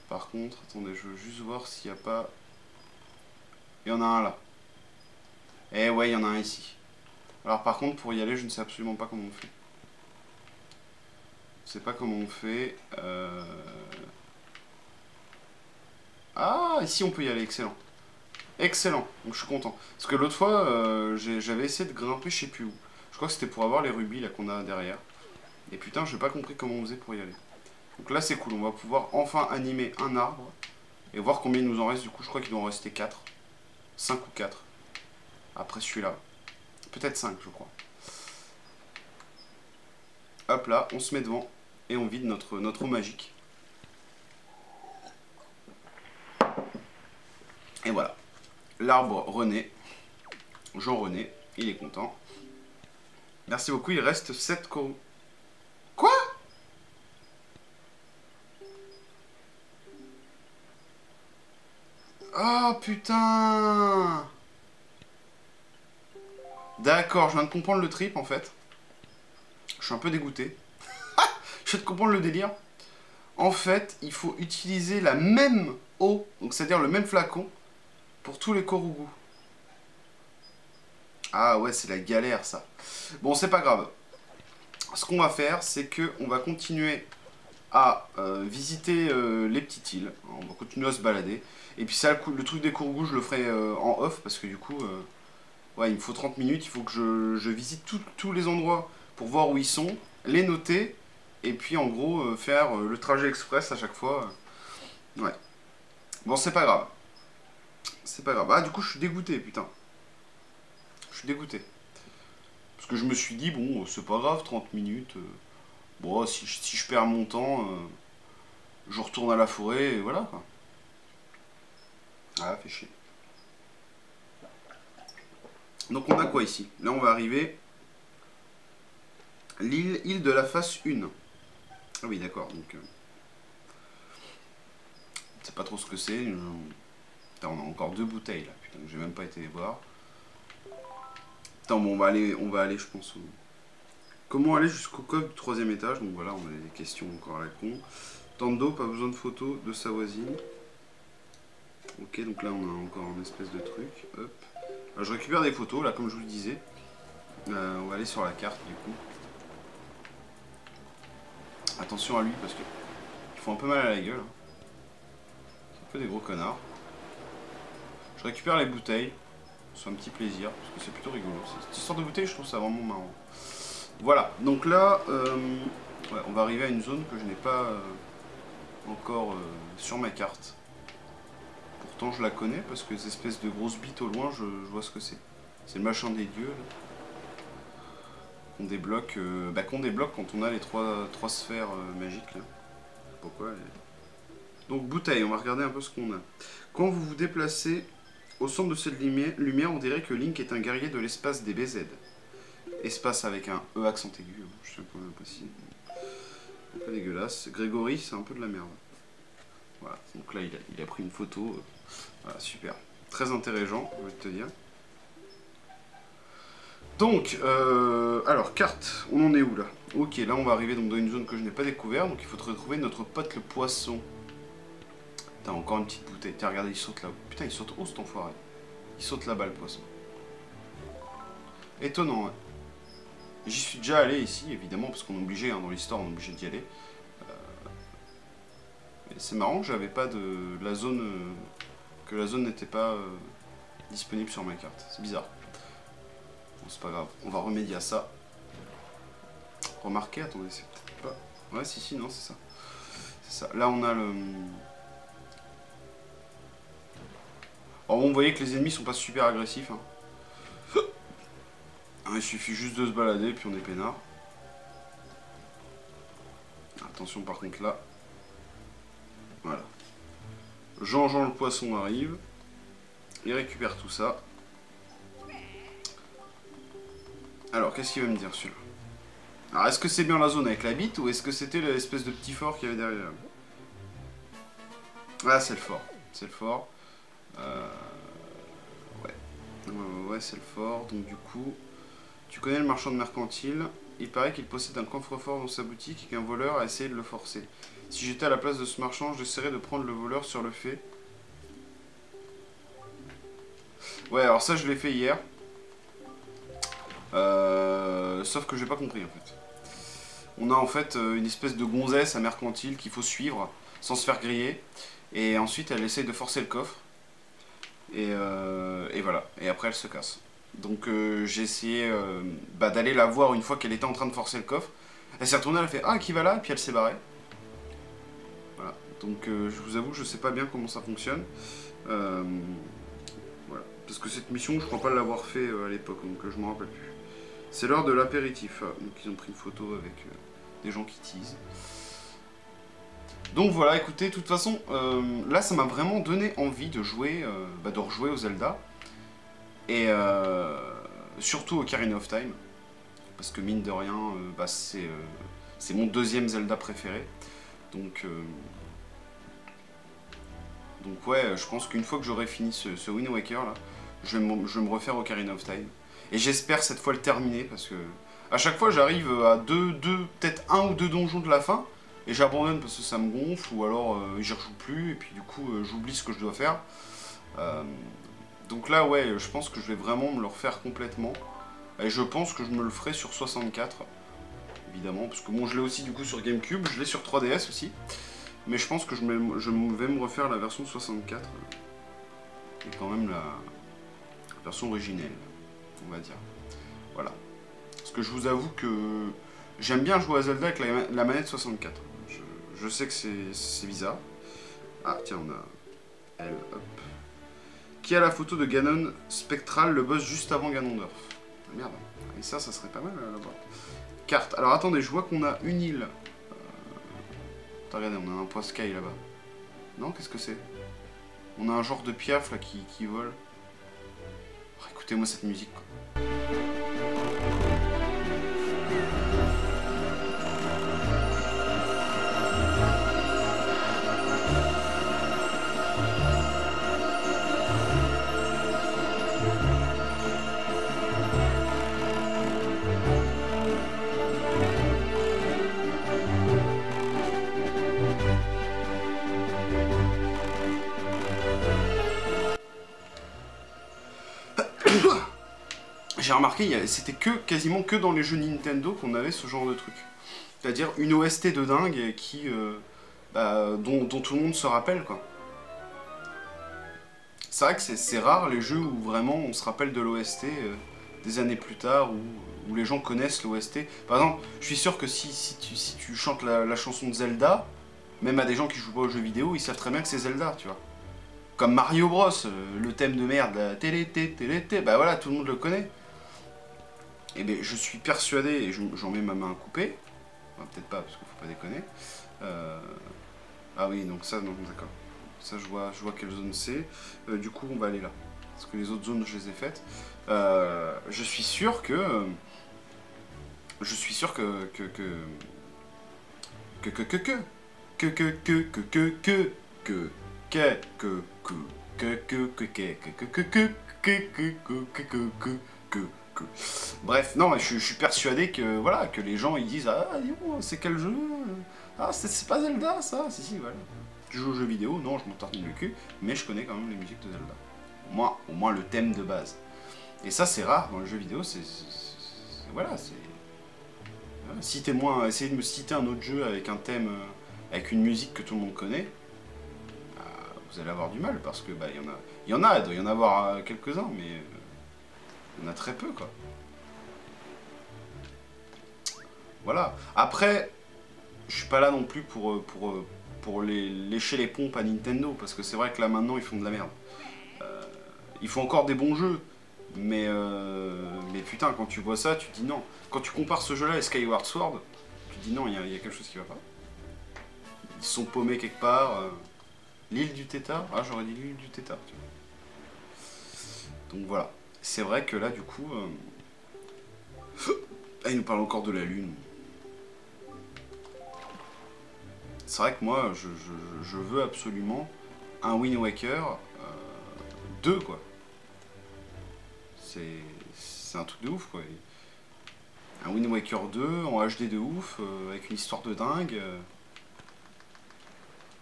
Par contre, attendez, je veux juste voir s'il n'y a pas... Il y en a un là. Eh ouais, il y en a un ici. Alors par contre, pour y aller, je ne sais absolument pas comment on fait. Je sais pas comment on fait. Ah, ici on peut y aller, excellent. Excellent, donc je suis content. Parce que l'autre fois, j'avais essayé de grimper, je sais plus où. Je crois que c'était pour avoir les rubis là qu'on a derrière. Et putain, j'ai pas compris comment on faisait pour y aller. Donc là c'est cool, on va pouvoir enfin animer un arbre. Et voir combien il nous en reste du coup, je crois qu'il doit en rester 4. 5 ou 4. Après celui-là. Peut-être 5 je crois. Hop là, on se met devant. Et on vide notre eau magique. Et voilà. L'arbre renaît. Jean René, il est content. Merci beaucoup, il reste 7 coraux. Quoi? Oh putain! D'accord, je viens de comprendre le trip en fait. Je suis un peu dégoûté. Je viens de comprendre le délire. En fait, il faut utiliser la même eau, donc c'est-à-dire le même flacon, pour tous les korugus. Ah ouais, c'est la galère ça. Bon, c'est pas grave. Ce qu'on va faire, c'est que on va continuer à visiter les petites îles. On va continuer à se balader. Et puis ça, le truc des korugus, je le ferai en off, parce que du coup, ouais, il me faut 30 minutes. Il faut que je visite tous les endroits pour voir où ils sont, les noter, et puis en gros, faire le trajet express à chaque fois. Ouais. Bon, c'est pas grave. C'est pas grave. Ah, du coup, je suis dégoûté, putain. Je suis dégoûté. Parce que je me suis dit, bon, c'est pas grave, 30 minutes. Bon, si je perds mon temps, je retourne à la forêt, et voilà, quoi. Ah, fait chier. Donc, on a quoi ici? Là, on va arriver. Île de la face 1. Ah oui, d'accord, donc... c'est pas trop ce que c'est. Putain, on a encore 2 bouteilles, là. Putain, j'ai même pas été les voir. Attends, bon, on va aller, je pense. Comment aller jusqu'au coffre du 3e étage? Donc voilà, on a des questions encore à la con. Tando, pas besoin de photos de sa voisine. Ok, donc là, on a encore une espèce de truc. Hop. Alors, je récupère des photos, là, comme je vous le disais. On va aller sur la carte, du coup. Attention à lui, parce que ils font un peu mal à la gueule. C'est un peu des gros connards. Je récupère les bouteilles. C'est un petit plaisir, parce que c'est plutôt rigolo. Cette histoire de bouteille, je trouve ça vraiment marrant. Voilà, donc là, ouais, on va arriver à une zone que je n'ai pas encore sur ma carte. Pourtant je la connais parce que ces espèces de grosses bites au loin, je vois ce que c'est. C'est le machin des dieux là. Qu'on débloque quand on a les trois sphères magiques là. Pourquoi Donc bouteille, on va regarder un peu ce qu'on a. Quand vous vous déplacez au centre de cette lumière, on dirait que Link est un guerrier de l'espace DBZ. Espace avec un E accent aigu, je sais pas possible. Un peu dégueulasse. Grégory, c'est un peu de la merde. Voilà, donc là il a pris une photo. Voilà, super. Très intéressant, je vais te dire. Donc, alors, carte, on en est où là? Ok, là on va arriver donc, dans une zone que je n'ai pas découverte, donc il faut retrouver notre pote le poisson. Putain, encore une petite bouteille. Tiens, regardez, il saute là-haut. Putain, il saute haut cet enfoiré. Il saute là-bas le poisson. Étonnant, ouais. J'y suis déjà allé ici, évidemment, parce qu'on est obligé, hein, dans l'histoire, on est obligé d'y aller. C'est marrant que j'avais pas de la zone. Que la zone n'était pas disponible sur ma carte. C'est bizarre. Bon, c'est pas grave, on va remédier à ça. Remarquez, attendez, c'est peut-être pas... Ouais, si, non, c'est ça. C'est ça. Là, on a le... Alors bon, vous voyez que les ennemis sont pas super agressifs. Hein. Il suffit juste de se balader, puis on est peinard. Attention par contre là. Voilà. Jean le poisson arrive. Il récupère tout ça. Alors, qu'est-ce qu'il va me dire celui-là? Alors, est-ce que c'est bien la zone avec la bite ou est-ce que c'était l'espèce de petit fort qu'il y avait derrière? Ah, c'est le fort. C'est le fort. Ouais, c'est le fort. Donc, du coup, tu connais le marchand de mercantile. Il paraît qu'il possède un coffre-fort dans sa boutique et qu'un voleur a essayé de le forcer. Si j'étais à la place de ce marchand, j'essaierais de prendre le voleur sur le fait. Ouais, alors ça, je l'ai fait hier. Sauf que j'ai pas compris en fait. On a en fait une espèce de gonzesse à mercantile qu'il faut suivre sans se faire griller. Et ensuite elle essaye de forcer le coffre. Et voilà. Et après elle se casse. Donc j'ai essayé d'aller la voir une fois qu'elle était en train de forcer le coffre. Elle s'est retournée, elle a fait ah qui va là, et puis elle s'est barrée. Voilà. Donc je vous avoue que je sais pas bien comment ça fonctionne. Voilà. Parce que cette mission je crois pas l'avoir fait à l'époque, donc je m'en rappelle plus. C'est l'heure de l'apéritif. Donc ils ont pris une photo avec des gens qui teasent. Donc voilà, écoutez, de toute façon, là ça m'a vraiment donné envie de jouer, de rejouer au Zelda. Et surtout au Ocarina of Time. Parce que mine de rien, c'est mon deuxième Zelda préféré. Donc ouais, je pense qu'une fois que j'aurai fini ce Wind Waker là, je vais me refaire Ocarina of Time. Et j'espère cette fois le terminer parce que à chaque fois j'arrive à peut-être un ou deux donjons de la fin et j'abandonne parce que ça me gonfle ou alors j'y rejoue plus et puis du coup j'oublie ce que je dois faire. Donc là ouais, je pense que je vais vraiment me le refaire complètement et je pense que je me le ferai sur 64 évidemment parce que bon je l'ai aussi du coup sur GameCube, je l'ai sur 3DS aussi mais je pense que je vais me refaire la version 64 qui est quand même la version originelle. On va dire. Voilà. Parce que je vous avoue que j'aime bien jouer à Zelda avec la manette 64. Je sais que c'est bizarre. Ah, tiens, on a elle, hop. Qui a la photo de Ganon spectral, le boss juste avant Ganondorf. Ah, merde. Et ça serait pas mal là-bas. Carte. Alors attendez, je vois qu'on a une île. Regardez, on a un point sky là-bas. Non, qu'est-ce que c'est? On a un genre de piaf là qui vole. Oh, écoutez-moi cette musique quoi. J'ai remarqué, c'était quasiment que dans les jeux Nintendo qu'on avait ce genre de truc. C'est-à-dire une OST de dingue dont tout le monde se rappelle, quoi. C'est vrai que c'est rare les jeux où vraiment on se rappelle de l'OST des années plus tard, où les gens connaissent l'OST. Par exemple, je suis sûr que si tu chantes la chanson de Zelda, même à des gens qui jouent pas aux jeux vidéo, ils savent très bien que c'est Zelda, tu vois. Comme Mario Bros, le thème de merde, la télé, bah voilà, tout le monde le connaît. Et bien, je suis persuadé, et j'en mets ma main à couper, enfin, peut-être pas, parce qu'il faut pas déconner. Ah oui, donc ça, non, d'accord. Ça, je vois quelle zone c'est. Du coup, on va aller là. Parce que les autres zones, je les ai faites. Je suis sûr que... Je suis sûr que bref, non, je suis persuadé que voilà, que les gens ils disent ah c'est quel jeu, ah c'est pas Zelda ça, si voilà. Tu joues aux jeux vidéo, non je m'en tartine le cul, mais je connais quand même les musiques de Zelda. Au moins le thème de base. Et ça c'est rare dans les jeux vidéo, voilà, c'est citez-moi, essayez de me citer un autre jeu avec un thème, avec une musique que tout le monde connaît. Vous allez avoir du mal parce que bah il doit y en avoir quelques-uns, mais il y en a très peu quoi. Voilà. Après, je suis pas là non plus pour lécher les pompes à Nintendo parce que c'est vrai que là maintenant ils font de la merde. Ils font encore des bons jeux, mais putain quand tu vois ça, tu te dis non. Quand tu compares ce jeu-là à Skyward Sword, tu te dis non, il y a quelque chose qui va pas. Ils sont paumés quelque part. L'île du Tétard. Ah, j'aurais dit l'île du Tétard. Tu vois. Donc voilà. C'est vrai que là, du coup... Ah, il nous parle encore de la Lune. C'est vrai que moi, je veux absolument un Wind Waker 2, quoi. C'est un truc de ouf, quoi. Un Wind Waker 2 en HD de ouf, avec une histoire de dingue.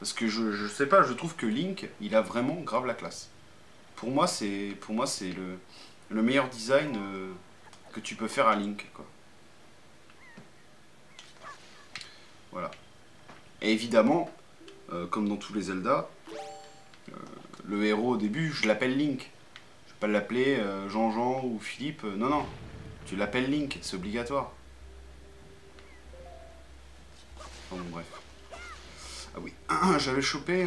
Parce que je sais pas, je trouve que Link, il a vraiment grave la classe. Pour moi, c'est le meilleur design que tu peux faire à Link, quoi. Voilà. Et évidemment, comme dans tous les Zelda, le héros au début, je l'appelle Link. Je vais pas l'appeler Jean-Jean ou Philippe. Non, non. Tu l'appelles Link, c'est obligatoire. Bon, bref. Ah oui, j'avais chopé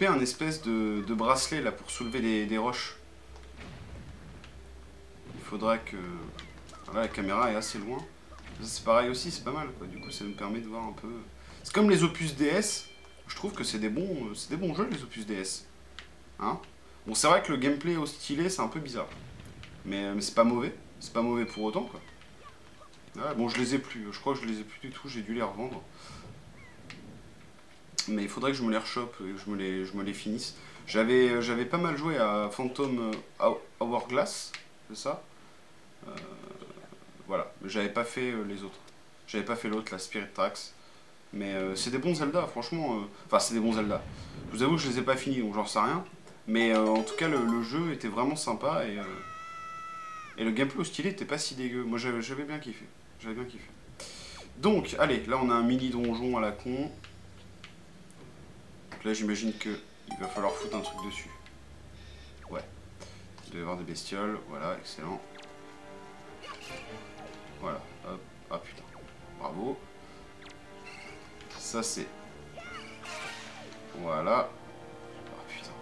un espèce de bracelet là pour soulever des roches. Il faudra que... Voilà, la caméra est assez loin. C'est pareil aussi, c'est pas mal quoi. Du coup ça me permet de voir un peu... C'est comme les opus DS. Je trouve que c'est des bons jeux les opus DS. Hein? Bon c'est vrai que le gameplay au stylet c'est un peu bizarre. Mais c'est pas mauvais. C'est pas mauvais pour autant quoi. Ouais, bon je les ai plus. Je crois que je les ai plus du tout. J'ai dû les revendre. Mais il faudrait que je me les rechoppe et que je me les finisse. J'avais pas mal joué à Phantom Hourglass, c'est ça voilà, j'avais pas fait les autres. J'avais pas fait l'autre, la Spirit Tracks. Mais c'est des bons Zelda, franchement. Enfin, c'est des bons Zelda. Je vous avoue que je les ai pas finis, donc j'en sais rien. Mais en tout cas, le jeu était vraiment sympa et le gameplay au stylet était pas si dégueu. Moi, j'avais bien kiffé. J'avais bien kiffé. Donc, allez, là on a un mini donjon à la con. Donc là, j'imagine qu'il va falloir foutre un truc dessus. Ouais. Il doit y avoir des bestioles. Voilà, excellent. Voilà. Hop. Ah putain. Bravo. Ça c'est... Voilà. Ah putain.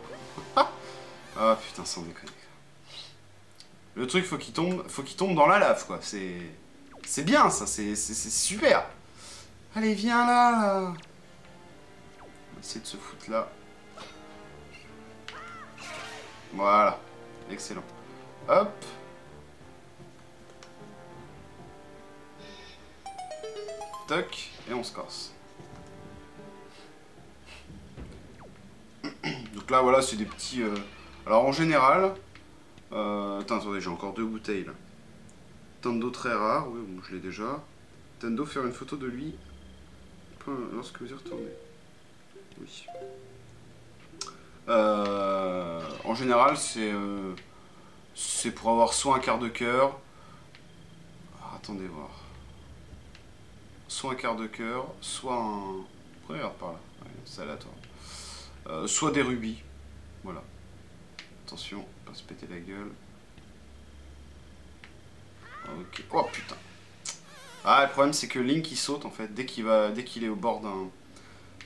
Ah putain, sans déconner. Le truc, faut qu'il tombe dans la lave, quoi. C'est bien, ça. C'est super. Allez, viens là. On va essayer de se foutre là. Voilà. Excellent. Hop. Toc. Et on se casse. Donc là, voilà, c'est des petits... Alors, en général... attendez, j'ai encore 2 bouteilles, là. Tendo très rare. Oui, bon, je l'ai déjà. Tendo, faire une photo de lui. Lorsque vous y retournez. Oui. En général, c'est pour avoir soit un quart de cœur. Ah, attendez voir. Soit un quart de cœur, soit un... Regarde par là. Ouais, c'est aléatoire. Soit des rubis. Voilà. Attention, pas se péter la gueule. Ok. Oh putain. Ah, le problème c'est que Link il saute en fait dès qu'il est au bord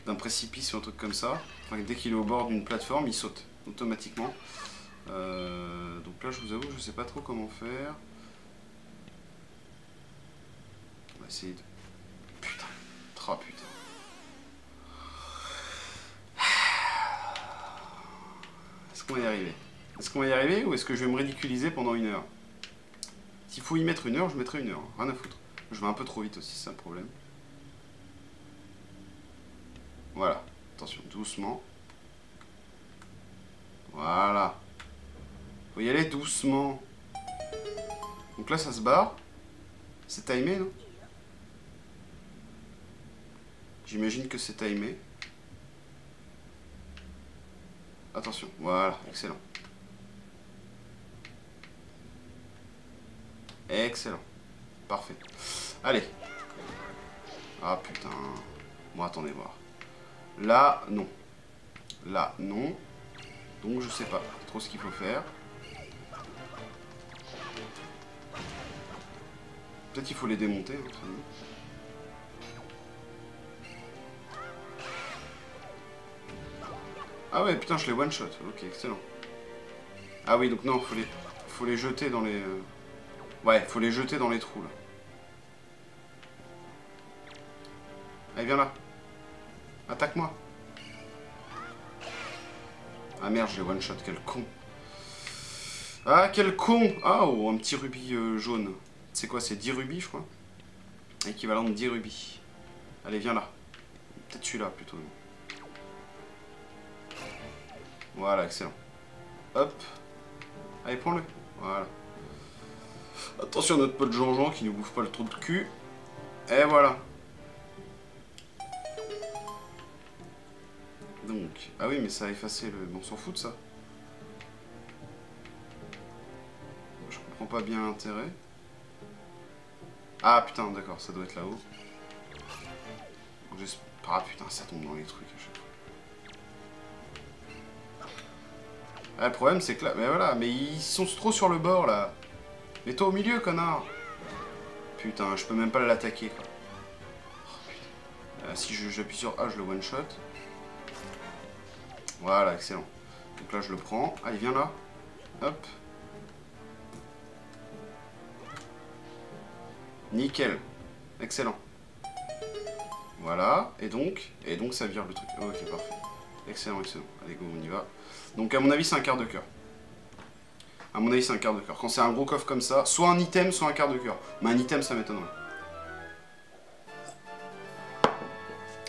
d'un précipice ou un truc comme ça. Enfin, dès qu'il est au bord d'une plateforme, il saute automatiquement. Donc là, je vous avoue, je sais pas trop comment faire. On va essayer de... Putain. Oh putain. Est-ce qu'on va y arriver? Est-ce qu'on va y arriver ou est-ce que je vais me ridiculiser pendant 1 heure? S'il faut y mettre 1 heure, je mettrai 1 heure. Rien à foutre. Je vais un peu trop vite aussi, c'est ça le problème. Voilà. Attention, doucement. Voilà. Faut y aller doucement. Donc là, ça se barre. C'est timé, non? J'imagine que c'est timé. Attention. Voilà, excellent. Excellent. Parfait. Allez. Ah putain. Bon, attendez voir. Là, non. Là, non. Donc, je sais pas trop ce qu'il faut faire. Peut-être qu'il faut les démonter. Hein, ah ouais, putain, je les one-shot. Ok, excellent. Ah oui, donc non, faut les jeter dans les... Ouais, faut les jeter dans les trous, là. Allez, viens là. Attaque-moi. Ah merde, je les one-shot, quel con. Ah, quel con. Ah, oh, un petit rubis jaune. C'est quoi, c'est 10 rubis, je crois. Équivalent de 10 rubis. Allez, viens là. Peut-être celui-là, plutôt. Voilà, excellent. Hop. Allez, prends-le. Voilà. Attention à notre pote Jean-Jean qui ne bouffe pas le trou de cul. Et voilà. Donc, ah oui, mais ça a effacé le... Bon, on s'en fout de ça. Je comprends pas bien l'intérêt. Ah putain, d'accord, ça doit être là-haut. Ah putain, ça tombe dans les trucs à chaque fois. Ah, le problème, c'est que là... Mais voilà, mais ils sont trop sur le bord, là. Mets-toi au milieu, connard. Putain, je peux même pas l'attaquer, quoi. Oh, putain. Si j'appuie sur A, je le one-shot. Voilà, excellent. Donc là, je le prends. Allez, viens là. Hop. Nickel. Excellent. Voilà. Et donc ça vire le truc. Ok, parfait. Excellent, excellent. Allez, go, on y va. Donc, à mon avis, c'est un quart de cœur. À mon avis, c'est un quart de cœur. Quand c'est un gros coffre comme ça, soit un item, soit un quart de cœur. Mais un item, ça m'étonnerait.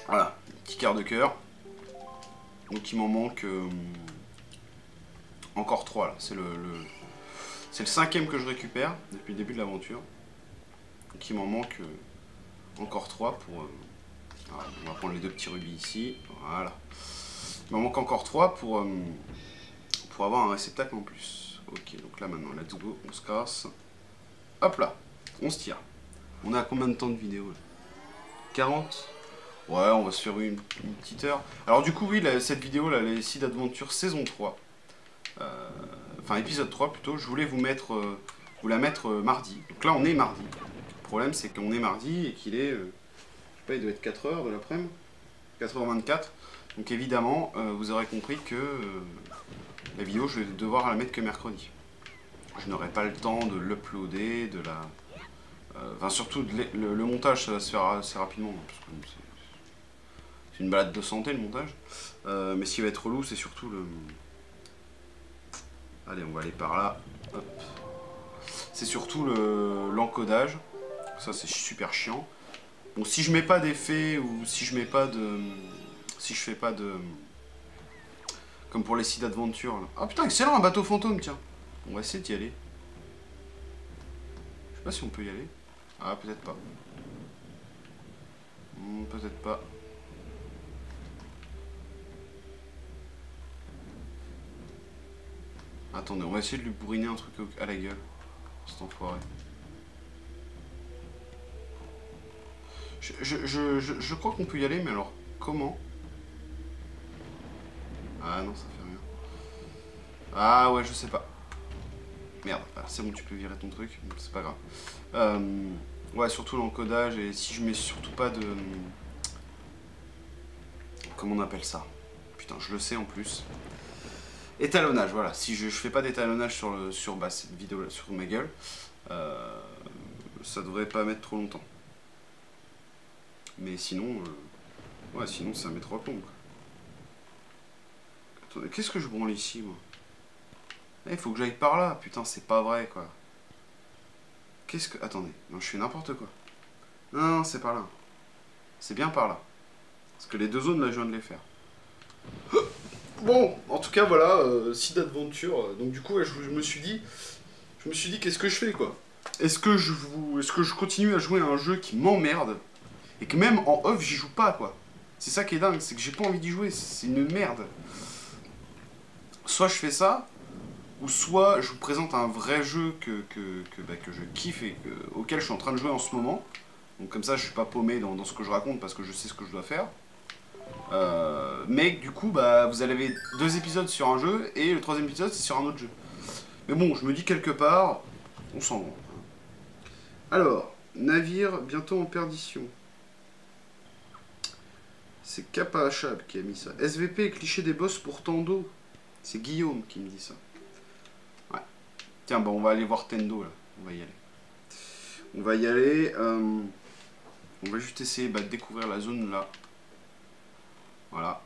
Voilà. Petit quart de cœur. Donc, il m'en manque... encore 3, là. C'est le 5e que je récupère depuis le début de l'aventure. Donc, il m'en manque encore 3 pour... Alors, on va prendre les 2 petits rubis ici. Voilà. Il m'en manque encore 3 pour avoir un réceptacle en plus. Ok, donc là maintenant, let's go, on se casse. Hop là, on se tire. On a combien de temps de vidéo là? 40? Ouais, on va se faire une petite heure. Alors du coup, oui, cette vidéo, là, les sites d'aventure saison 3. Enfin, épisode 3 plutôt, je voulais vous la mettre mardi. Donc là, on est mardi. Le problème, c'est qu'on est mardi et qu'il est... je sais pas, il doit être 4h de l'après-midi. 4h24. Donc évidemment, vous aurez compris que la vidéo, je vais devoir la mettre que mercredi. Je n'aurai pas le temps de l'uploader, de la... Enfin, surtout, le montage, ça va se faire assez rapidement. Parce que c'est une balade de santé, le montage. Mais ce qui va être relou, c'est surtout le... Allez, on va aller par là. Hop. C'est surtout l'encodage. Ça, c'est super chiant. Bon, si je mets pas d'effet ou si je mets pas de... Si je fais pas de... Comme pour les sites d'aventure. Ah putain, excellent, un bateau fantôme, tiens. On va essayer d'y aller. Je sais pas si on peut y aller. Ah, peut-être pas. Peut-être pas. Attendez, on va essayer de lui bourriner un truc à la gueule. Cet enfoiré. Je crois qu'on peut y aller, mais alors, comment? Ah non, ça fait rien. Ah ouais, je sais pas. Merde, c'est bon, tu peux virer ton truc, c'est pas grave. Ouais, surtout l'encodage, et si je mets surtout pas de... comment on appelle ça? Putain, je le sais en plus. Étalonnage, voilà. Si je fais pas d'étalonnage sur cette vidéo là, sur ma gueule, ça devrait pas mettre trop longtemps. Mais sinon, ouais, sinon ça met trop à plomb. Attendez, qu'est-ce que je branle ici, moi? Il faut que j'aille par là. Putain, c'est pas vrai, quoi. Qu'est-ce que... Attendez, non, je fais n'importe quoi. Non, non, c'est par là. C'est bien par là. Parce que les deux zones, là, je viens de les faire. Bon, en tout cas, voilà, site d'aventure. Donc du coup, ouais, je me suis dit, qu'est-ce que je fais, quoi? Est-ce que je continue à jouer à un jeu qui m'emmerde et que même en off, j'y joue pas, quoi? C'est ça qui est dingue, c'est que j'ai pas envie d'y jouer, c'est une merde. Soit je fais ça, ou soit je vous présente un vrai jeu que je kiffe et auquel je suis en train de jouer en ce moment. Donc comme ça, je suis pas paumé dans ce que je raconte parce que je sais ce que je dois faire. Mais du coup, bah, vous avez 2 épisodes sur un jeu et le 3e épisode c'est sur un autre jeu. Mais bon, je me dis quelque part, on s'en rend. Alors, navire bientôt en perdition. C'est Kappa Achab qui a mis ça. SVP et cliché des boss pour Tendo. C'est Guillaume qui me dit ça. Ouais. Tiens, bah on va aller voir Tendo là. On va y aller. On va y aller. On va juste essayer de découvrir la zone là. Voilà.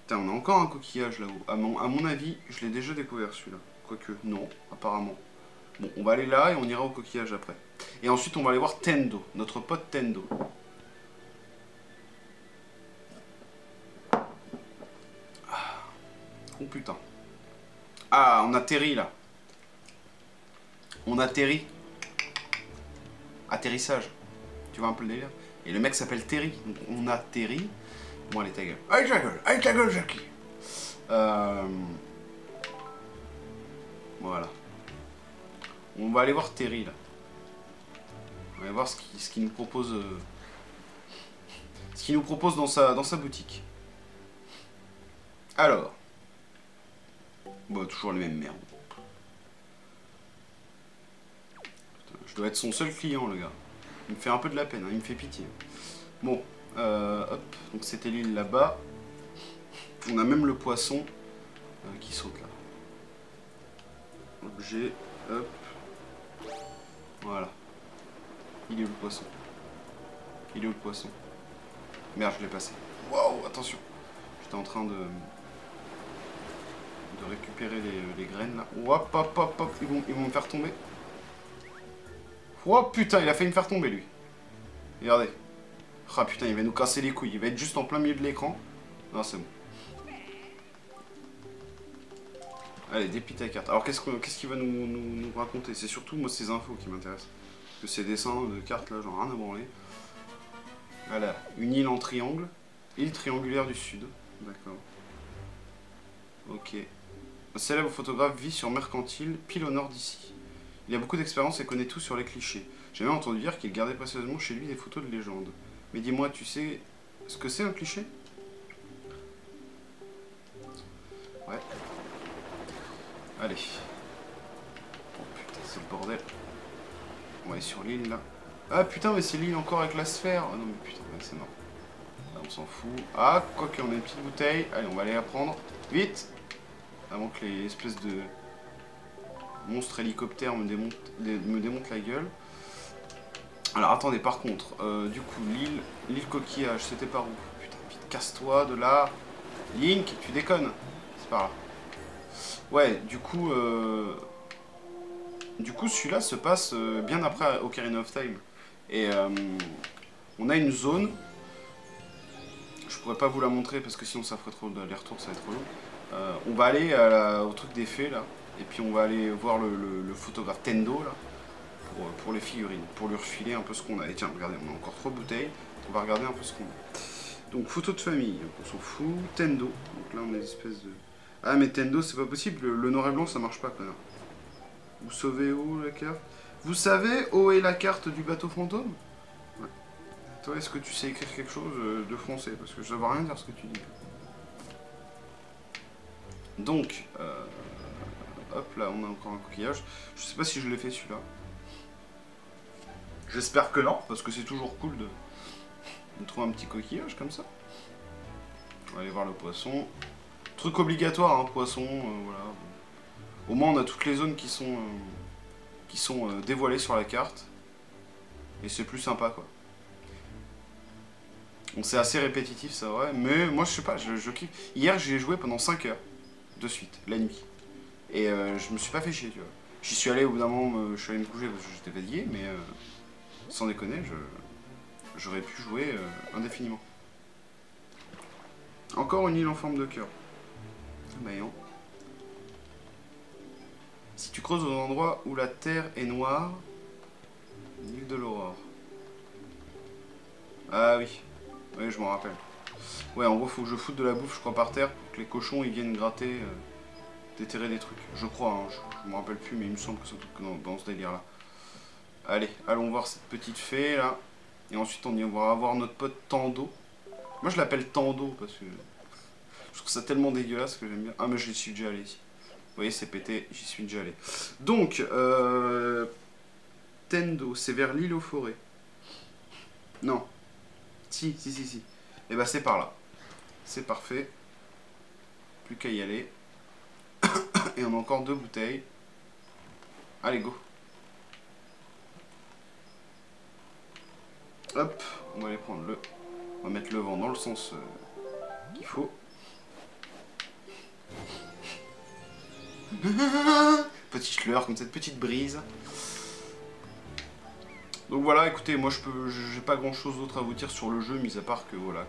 Putain, on a encore un coquillage là-haut. À mon avis, je l'ai déjà découvert celui-là. Quoique, non, apparemment. Bon, on va aller là et on ira au coquillage après. Et ensuite, on va aller voir Tendo, notre pote Tendo. Oh putain. Ah, on atterrit là. On atterrit. Atterrissage. Tu vois un peu le délire? Et le mec s'appelle Terry. Donc on atterrit. Bon, allez, ta gueule. Allez, ta gueule, Jackie. Voilà. On va aller voir Terry, là. On va voir ce qu'il nous propose... ce qu'il nous propose dans sa boutique. Alors. Bon, toujours les mêmes merdes. Putain, je dois être son seul client, le gars. Il me fait un peu de la peine, hein, il me fait pitié. Bon. Hop, donc c'était l'île là-bas. On a même le poisson qui saute là. Objet, hop. Voilà. Il est où le poisson? Il est où le poisson? Merde, je l'ai passé. Waouh, attention. J'étais en train de récupérer les graines là. Hop, hop, hop, hop. Ils vont me faire tomber. Oh putain, il a failli me faire tomber lui. Regardez. Ah putain, il va nous casser les couilles. Il va être juste en plein milieu de l'écran. Non, c'est bon. Allez, déplie ta carte. Alors, qu'est-ce qu'il va nous raconter? C'est surtout, moi, ces infos qui m'intéressent. Parce que ces dessins de cartes, là, j'en ai rien à branler. Voilà, une île en triangle. Île triangulaire du sud. D'accord. Ok. Un célèbre photographe vit sur Mercantile, pile au nord d'ici. Il a beaucoup d'expérience et connaît tout sur les clichés. J'ai même entendu dire qu'il gardait précieusement chez lui des photos de légende. Mais dis-moi, tu sais ce que c'est un cliché? Ouais. Allez. Oh putain, c'est le bordel. On va aller sur l'île là. Ah putain, mais c'est l'île encore avec la sphère. Ah non, mais putain, ouais, c'est mort. Là, on s'en fout. Ah, quoique, on a une petite bouteille. Allez, on va aller la prendre. Vite! Avant que les espèces de monstres hélicoptères me démontent la gueule. Alors attendez, par contre, du coup, l'île coquillage, c'était par où? Putain, vite, casse-toi de là. Link, tu déconnes. C'est par là. Ouais, du coup, celui-là se passe bien après Ocarina of Time. Et on a une zone. Je pourrais pas vous la montrer parce que sinon ça ferait trop d'aller-retour, ça va être trop long. On va aller au truc des fées là. Et puis on va aller voir le photographe Tendo là. Pour les figurines, pour lui refiler un peu ce qu'on a. Et tiens, regardez, on a encore 3 bouteilles. On va regarder un peu ce qu'on a. Donc, photo de famille, on s'en fout. Tendo. Donc là, on a une espèce de... Ah, mais Tendo, c'est pas possible. Le noir et blanc, ça marche pas, connard. Vous sauvez où la carte? Vous savez où est la carte du bateau fantôme? Ouais. Toi, est-ce que tu sais écrire quelque chose de français? Parce que je ne sais rien dire ce que tu dis. Donc, hop, là, on a encore un coquillage. Je sais pas si je l'ai fait celui-là. J'espère que non, parce que c'est toujours cool de trouver un petit coquillage comme ça. On va aller voir le poisson. Truc obligatoire, hein, poisson, voilà. Au moins on a toutes les zones qui sont dévoilées sur la carte. Et c'est plus sympa, quoi. Bon, c'est assez répétitif, c'est vrai, mais moi je sais pas, je kiffe. Hier j'ai joué pendant 5 heures de suite, la nuit. Et je me suis pas fait chier, tu vois. J'y suis allé au bout d'un moment, je suis allé me coucher parce que j'étais fatigué, mais sans déconner, j'aurais pu jouer indéfiniment. Encore une île en forme de cœur. Maillant. Si tu creuses aux endroits où la terre est noire, l'île de l'aurore. Ah oui, oui, je m'en rappelle. Ouais, en gros, faut que je foute de la bouffe, je crois, par terre pour que les cochons ils viennent gratter, déterrer des trucs. Je crois, hein, je me rappelle plus, mais il me semble que c'est dans ce délire là. Allez, allons voir cette petite fée là. Et ensuite, on va voir notre pote Tando. Moi, je l'appelle Tando parce que je trouve ça tellement dégueulasse que j'aime bien. Ah, mais j'y suis déjà allé ici. Vous voyez, c'est pété, j'y suis déjà allé. Donc, Tendo, c'est vers l'île aux forêts. Non. Si. Et bah, c'est par là. C'est parfait. Plus qu'à y aller. Et on a encore 2 bouteilles. Allez, go. Hop, on va aller prendre le... On va mettre le vent dans le sens qu'il faut. Petite lueur, comme cette petite brise. Donc voilà, écoutez, moi j'ai pas grand chose d'autre à vous dire sur le jeu, mis à part que voilà,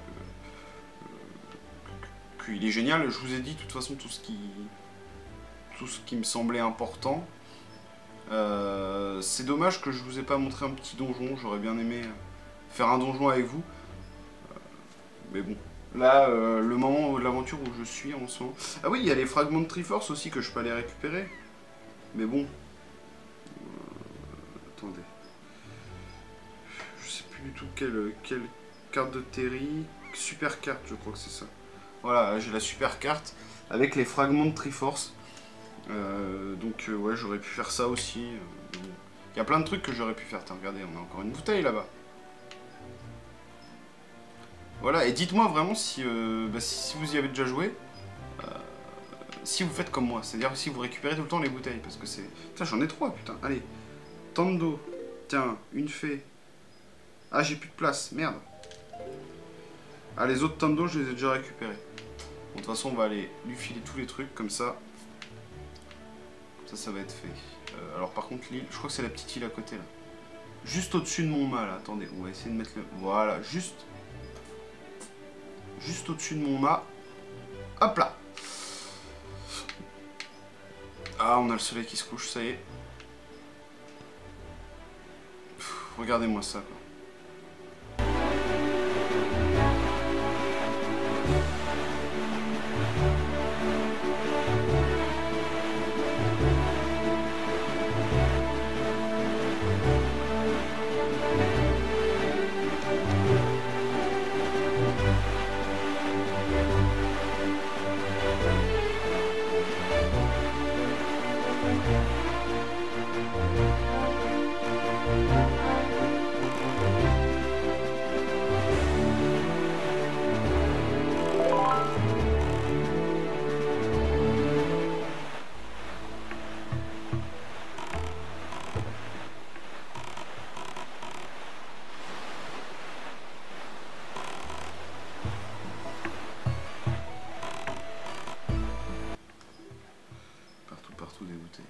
qu'il est génial. Je vous ai dit de toute façon tout ce qui me semblait important. C'est dommage que je vous ai pas montré un petit donjon, j'aurais bien aimé faire un donjon avec vous. Mais bon, là, le moment de l'aventure où je suis en ce moment... Ah oui, il y a les fragments de Triforce aussi que je peux aller récupérer. Mais bon... attendez. Je sais plus du tout quelle carte de Terry... Super carte, je crois que c'est ça. Voilà, j'ai la super carte avec les fragments de Triforce. Donc ouais, j'aurais pu faire ça aussi. Il y a plein de trucs que j'aurais pu faire. Tiens, regardez, on a encore une bouteille là-bas. Voilà, et dites-moi vraiment si vous y avez déjà joué, si vous faites comme moi, c'est-à-dire si vous récupérez tout le temps les bouteilles, parce que c'est... Putain, j'en ai 3, putain, allez. Tando, tiens, une fée. Ah, j'ai plus de place, merde. Ah, les autres Tando, je les ai déjà récupérés. Bon, de toute façon, on va aller lui filer tous les trucs, comme ça. Comme ça va être fait. Alors par contre, l'île, je crois que c'est la petite île à côté, là. Juste au-dessus de mon mât, là, attendez, on va essayer de mettre le... Voilà, juste au-dessus de mon mât. Hop là. Ah, on a le soleil qui se couche, ça y est. Regardez-moi ça, quoi. Partout des bouteilles.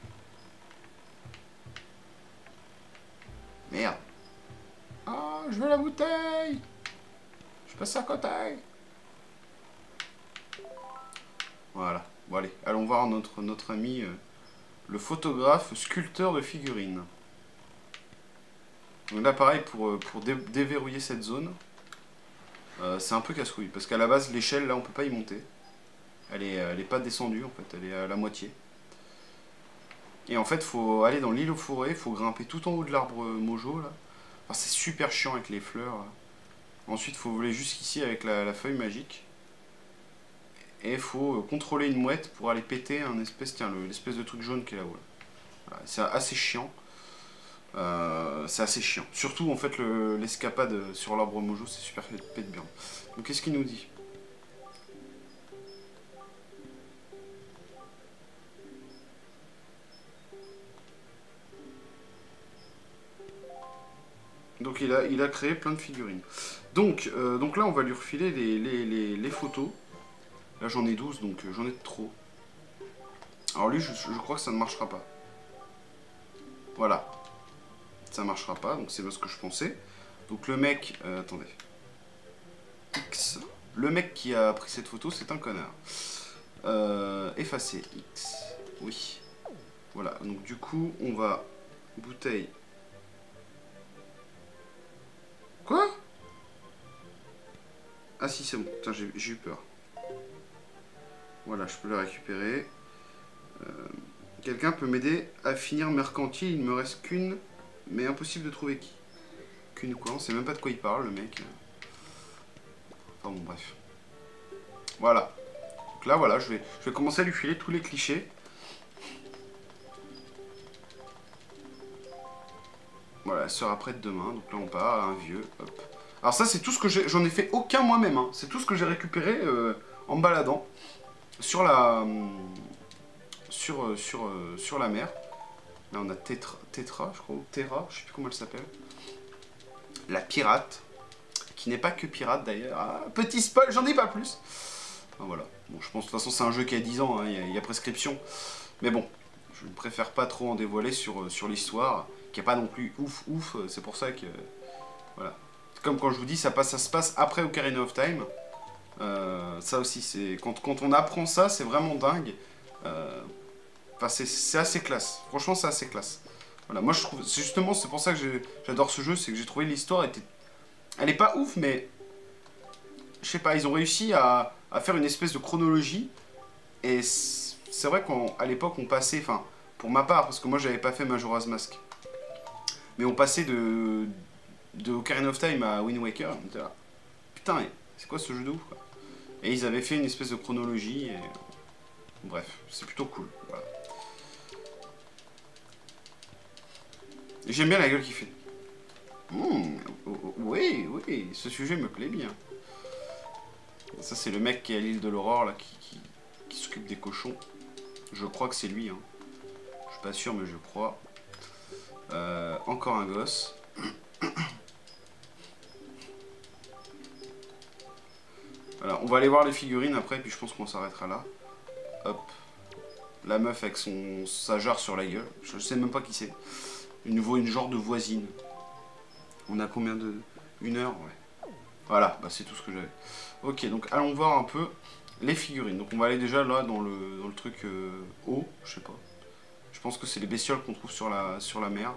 Merde. Ah, je veux la bouteille. Je passe à côté. Voilà. Bon allez, allons voir notre ami, le photographe sculpteur de figurines. Donc là pareil, pour déverrouiller cette zone, c'est un peu casse-couille. Parce qu'à la base, l'échelle, là, on peut pas y monter. Elle est pas descendue, en fait. Elle est à la moitié. Et en fait, faut aller dans l'île aux forêts, faut grimper tout en haut de l'arbre mojo, là. Enfin, c'est super chiant avec les fleurs. Là. Ensuite, faut voler jusqu'ici avec la feuille magique. Et faut contrôler une mouette pour aller péter un espèce, tiens, l'espèce de truc jaune qui est là-haut. Là. Voilà, c'est assez chiant. Surtout, en fait, l'escapade sur l'arbre mojo, c'est super fait de bien. Donc, qu'est-ce qu'il nous dit? il a créé plein de figurines. Donc là, on va lui refiler les photos. Là, j'en ai 12, donc j'en ai trop. Alors lui, je crois que ça ne marchera pas. Voilà. Ça marchera pas, donc c'est bien ce que je pensais. Donc le mec... attendez. X. Le mec qui a pris cette photo, c'est un connard. Effacer. X. Oui. Voilà, donc du coup, on va... Bouteille. Quoi? Ah si, c'est bon. Putain, j'ai eu peur. Voilà, je peux le récupérer. Quelqu'un peut m'aider à finir mercantile. Il ne me reste qu'une, mais impossible de trouver qui. Qu'une quoi? On sait même pas de quoi il parle, le mec. Enfin bon, bref. Voilà. Donc là, voilà, je vais commencer à lui filer tous les clichés. Voilà, elle sera prête demain. Donc là, on part, un vieux. Hop. Alors ça, c'est tout ce que j'ai... J'en ai fait aucun moi-même. Hein. C'est tout ce que j'ai récupéré en me baladant sur la... sur la mer. Là, on a Tetra, je crois, ou Terra, je sais plus comment elle s'appelle. La pirate, qui n'est pas que pirate d'ailleurs. Ah, petit spoil, j'en ai pas plus. Enfin, voilà. Bon, je pense de toute façon, c'est un jeu qui a 10 ans, hein, il y a prescription. Mais bon, je ne préfère pas trop en dévoiler sur l'histoire, qui n'est pas non plus ouf. C'est pour ça que... Voilà. Comme quand je vous dis, ça se passe après Ocarina of Time. Ça aussi, c'est quand on apprend ça, c'est vraiment dingue. Enfin, c'est assez classe. Franchement, c'est assez classe. Voilà, moi je trouve... Justement, c'est pour ça que j'adore ce jeu, c'est que j'ai trouvé l'histoire était... Elle est pas ouf, mais... Je sais pas, ils ont réussi à faire une espèce de chronologie. Et c'est vrai qu'à l'époque, on passait... Enfin, pour ma part, parce que moi j'avais pas fait Majora's Mask. Mais on passait de Ocarina of Time à Wind Waker. On était là, putain, c'est quoi ce jeu de ouf, quoi. Et ils avaient fait une espèce de chronologie. Et... Bref, c'est plutôt cool. Voilà. J'aime bien la gueule qu'il fait. Oui, ce sujet me plaît bien. Ça, c'est le mec qui est à l'île de l'Aurore, là, qui s'occupe des cochons. Je crois que c'est lui, hein. Je suis pas sûr, mais je crois. Encore un gosse. Voilà, on va aller voir les figurines après, puis je pense qu'on s'arrêtera là. Hop. La meuf avec sa jarre sur la gueule. Je sais même pas qui c'est. Une genre de voisine. On a combien de... 1 heure? Ouais. Voilà, bah c'est tout ce que j'avais. Ok, donc allons voir un peu les figurines. Donc on va aller déjà là dans le truc haut, je sais pas. Je pense que c'est les bestioles qu'on trouve sur la mer.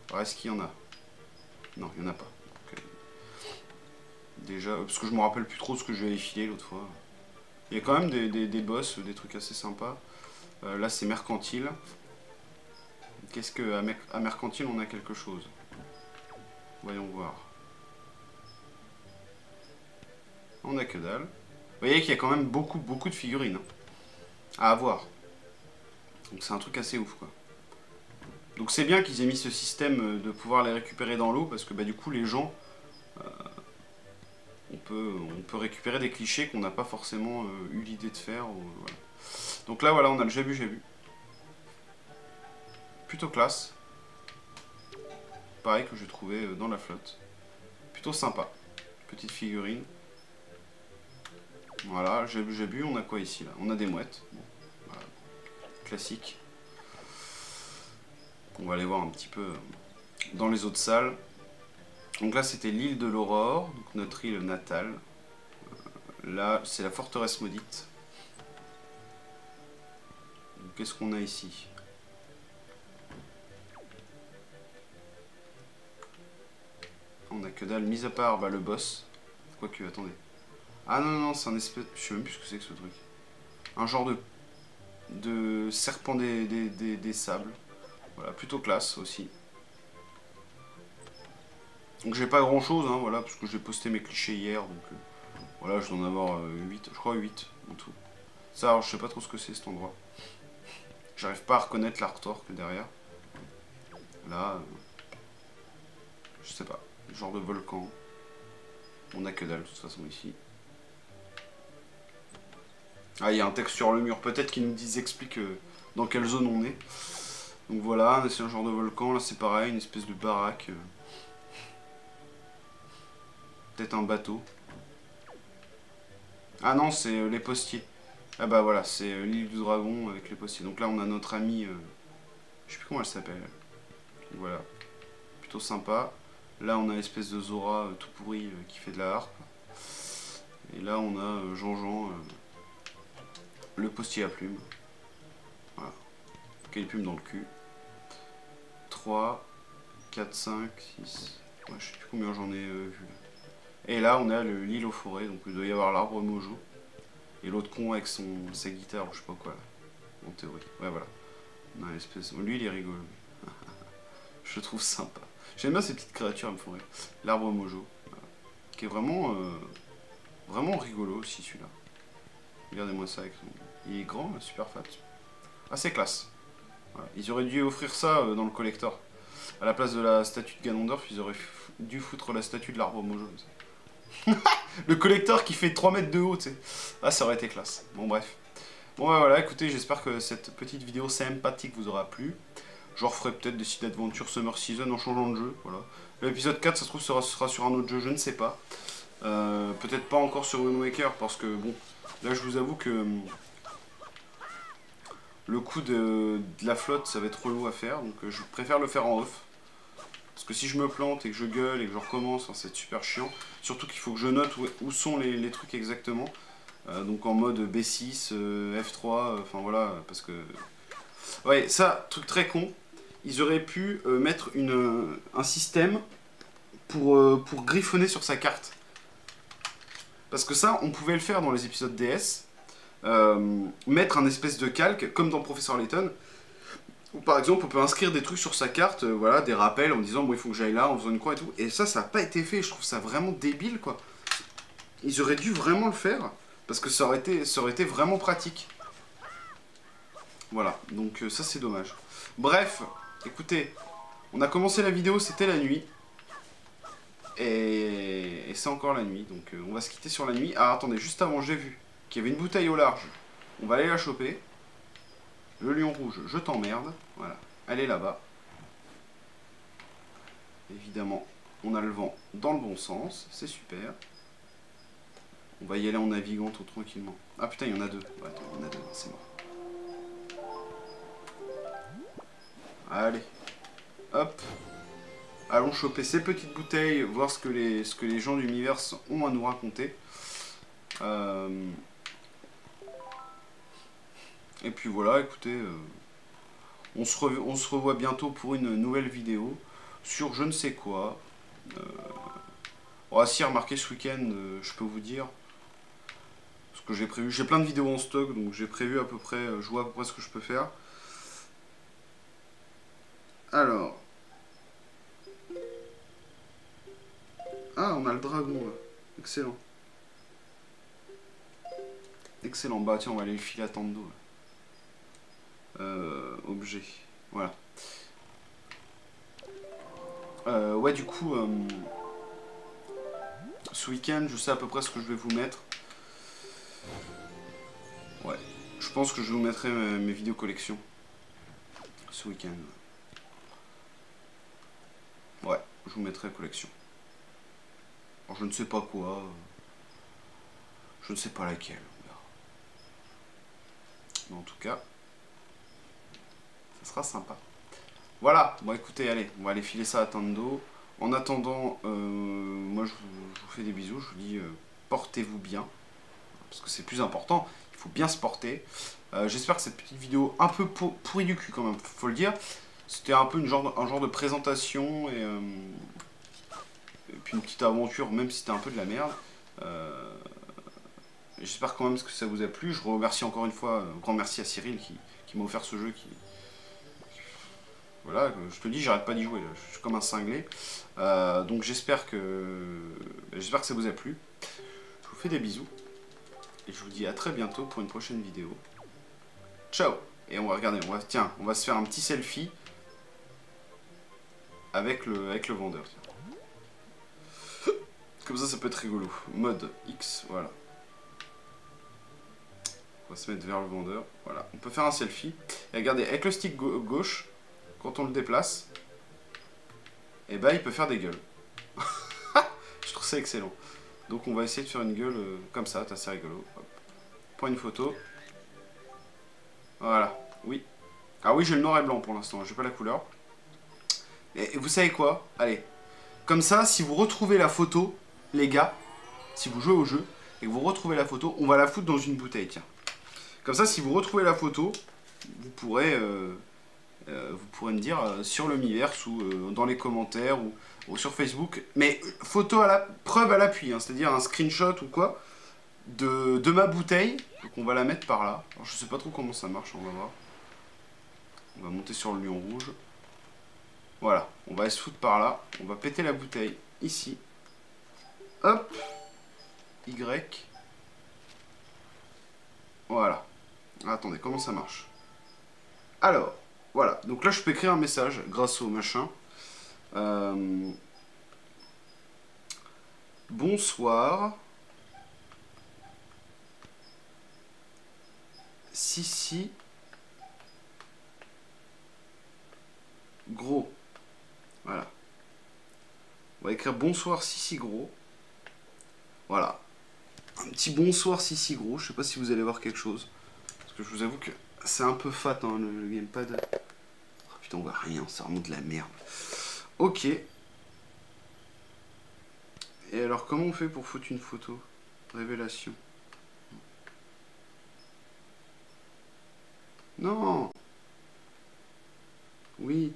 Alors est-ce qu'il y en a? Non, il n'y en a pas. Donc, déjà, parce que je me rappelle plus trop ce que je lui avais filé l'autre fois. Il y a quand même des boss, des trucs assez sympas. Là c'est mercantile. Qu'est-ce que à mercantile on a quelque chose? Voyons voir. On a que dalle. Vous voyez qu'il y a quand même beaucoup de figurines à avoir. Donc c'est un truc assez ouf, quoi. Donc c'est bien qu'ils aient mis ce système de pouvoir les récupérer dans l'eau, parce que bah, du coup les gens, on peut récupérer des clichés qu'on n'a pas forcément eu l'idée de faire. Voilà. Donc là voilà, on a le j'ai vu. Plutôt classe. Pareil que j'ai trouvé dans la flotte. Plutôt sympa. Petite figurine. Voilà, j'ai bu, on a quoi ici là? On a des mouettes. Bon, voilà. Classique. On va aller voir un petit peu dans les autres salles. Donc là c'était l'île de l'Aurore, donc notre île natale. Là c'est la forteresse maudite. Qu'est-ce qu'on a ici? On a que dalle, mis à part bah, le boss. Quoique, attendez. Ah non, c'est un espèce... Je sais même plus ce que c'est que ce truc. Un genre de serpent des sables. Voilà, plutôt classe aussi. Donc j'ai pas grand chose, hein, voilà, parce que j'ai posté mes clichés hier, donc voilà, je dois en avoir 8, je crois 8 en tout. Ça, alors je sais pas trop ce que c'est cet endroit. J'arrive pas à reconnaître l'artwork derrière. Là, je sais pas, genre de volcan. On a que dalle de toute façon ici. Ah, il y a un texte sur le mur, peut-être qu'il nous explique dans quelle zone on est. Donc voilà, c'est un genre de volcan, là c'est pareil, une espèce de baraque. Peut-être un bateau. Ah non, c'est les postiers. Ah bah voilà, c'est l'île du dragon avec les postiers. Donc là, on a notre ami... je sais plus comment elle s'appelle. Voilà. Plutôt sympa. Là, on a l'espèce de Zora tout pourri qui fait de la harpe. Et là, on a Jean-Jean, le postier à plumes. Voilà. Quelle plume dans le cul. 3, 4, 5, 6. Ouais, je sais plus combien j'en ai vu. Et là, on a l'île aux forêts. Donc, il doit y avoir l'arbre Mojo. Et l'autre con avec sa guitare ou je sais pas quoi. Là. En théorie. Ouais, voilà. On a une espèce... Lui, il est rigolo. Je le trouve sympa. J'aime bien ces petites créatures, elles me font rire. L'arbre Mojo. Voilà. Qui est vraiment... vraiment rigolo aussi, celui-là. Regardez-moi ça avec son... Il est grand, super fat. Ah, c'est classe. Voilà. Ils auraient dû offrir ça dans le collector. À la place de la statue de Ganondorf, ils auraient dû foutre la statue de l'arbre Mojo. Le collector qui fait 3 mètres de haut, tu sais. Ah, ça aurait été classe. Bon, bref. Bon, bah voilà, écoutez, j'espère que cette petite vidéo sympathique vous aura plu. Je referai peut-être des sites d'aventure Summer Season en changeant de jeu, voilà. L'épisode 4, ça se trouve, sera sur un autre jeu, je ne sais pas. Peut-être pas encore sur Wind Waker, parce que, bon, là, je vous avoue que... le coup de la flotte, ça va être relou à faire, donc je préfère le faire en off. Parce que si je me plante et que je gueule et que je recommence, hein, c'est super chiant. Surtout qu'il faut que je note où sont les trucs exactement. Donc en mode B6, F3, enfin voilà, parce que... Ouais, ça, truc très con, ils auraient pu mettre un système pour griffonner sur sa carte. Parce que ça, on pouvait le faire dans les épisodes DS. Mettre un espèce de calque, comme dans Professeur Layton. Ou par exemple, on peut inscrire des trucs sur sa carte, voilà, des rappels en disant bon, il faut que j'aille là, en faisant une croix et tout. Et ça n'a pas été fait, je trouve ça vraiment débile, quoi. Ils auraient dû vraiment le faire, parce que ça aurait été vraiment pratique. Voilà, donc ça c'est dommage. Bref, écoutez, on a commencé la vidéo, c'était la nuit. Et c'est encore la nuit, donc on va se quitter sur la nuit. Ah, attendez, juste avant, j'ai vu qu'il y avait une bouteille au large. On va aller la choper. Le lion rouge, je t'emmerde. Voilà, elle est là-bas. Évidemment, on a le vent dans le bon sens, c'est super. On va y aller en naviguant tout tranquillement. Ah putain, il y en a deux. Ouais, attends, il y en a deux, c'est mort. Allez, hop. Allons choper ces petites bouteilles, voir ce que les gens du univers ont à nous raconter. Et puis voilà, écoutez, on se revoit bientôt pour une nouvelle vidéo sur je ne sais quoi. Si remarquez ce week-end, je peux vous dire, ce que j'ai prévu. J'ai plein de vidéos en stock, donc j'ai prévu à peu près, je vois à peu près ce que je peux faire. Alors. Ah, on a le dragon là. Excellent. Excellent. Bah tiens, on va aller le filer à Tando. Objet. Voilà. Ouais, du coup, ce week-end, je sais à peu près ce que je vais vous mettre. Ouais. Je pense que je vous mettrai mes vidéos collection. Ce week-end. Ouais, je vous mettrai collection. Alors, je ne sais pas quoi. Je ne sais pas laquelle. Mais en tout cas, ça sera sympa. Voilà, bon écoutez, allez, on va aller filer ça à Tando. En attendant, moi je vous fais des bisous, je vous dis portez-vous bien. Parce que c'est plus important, il faut bien se porter. J'espère que cette petite vidéo, un peu pourrie du cul quand même, faut le dire. C'était un peu un genre de présentation et puis une petite aventure, même si c'était un peu de la merde. J'espère quand même que ça vous a plu. Je remercie encore une fois, grand merci à Cyril qui m'a offert ce jeu. Voilà, je te dis, j'arrête pas d'y jouer, là. Je suis comme un cinglé. Donc j'espère que ça vous a plu. Je vous fais des bisous. Et je vous dis à très bientôt pour une prochaine vidéo. Ciao. Et on va regarder, on va se faire un petit selfie avec le vendeur. Tiens. Comme ça peut être rigolo. Mode X, voilà. On va se mettre vers le vendeur. Voilà, on peut faire un selfie. Et regardez, avec le stick gauche, quand on le déplace, et bah il peut faire des gueules. Je trouve c'est excellent. Donc on va essayer de faire une gueule comme ça, c'est assez rigolo. Hop. Prends une photo. Voilà, oui. Ah oui, j'ai le noir et blanc pour l'instant, j'ai pas la couleur. Et vous savez quoi? Allez. Comme ça, si vous retrouvez la photo, les gars, si vous jouez au jeu, et que vous retrouvez la photo, on va la foutre dans une bouteille, tiens. Comme ça, si vous retrouvez la photo, vous pourrez me dire sur le Miiverse ou dans les commentaires ou sur Facebook. Mais photo à la preuve à l'appui, hein, c'est-à-dire un screenshot ou quoi de ma bouteille. Donc on va la mettre par là. Alors, je sais pas trop comment ça marche, on va voir. On va monter sur le lion rouge. Voilà, on va se foutre par là. On va péter la bouteille ici. Hop. Y. Voilà. Attendez, comment ça marche? Alors, voilà. Donc là, je peux écrire un message grâce au machin. Bonsoir. Si. Gros. Voilà. On va écrire bonsoir si gros. Voilà. Un petit bonsoir si gros. Je sais pas si vous allez voir quelque chose. Parce que je vous avoue que c'est un peu fat hein, le gamepad. Oh, putain, on voit rien. C'est vraiment de la merde. Ok. Et alors, comment on fait pour foutre une photo? Révélation. Non. Oui.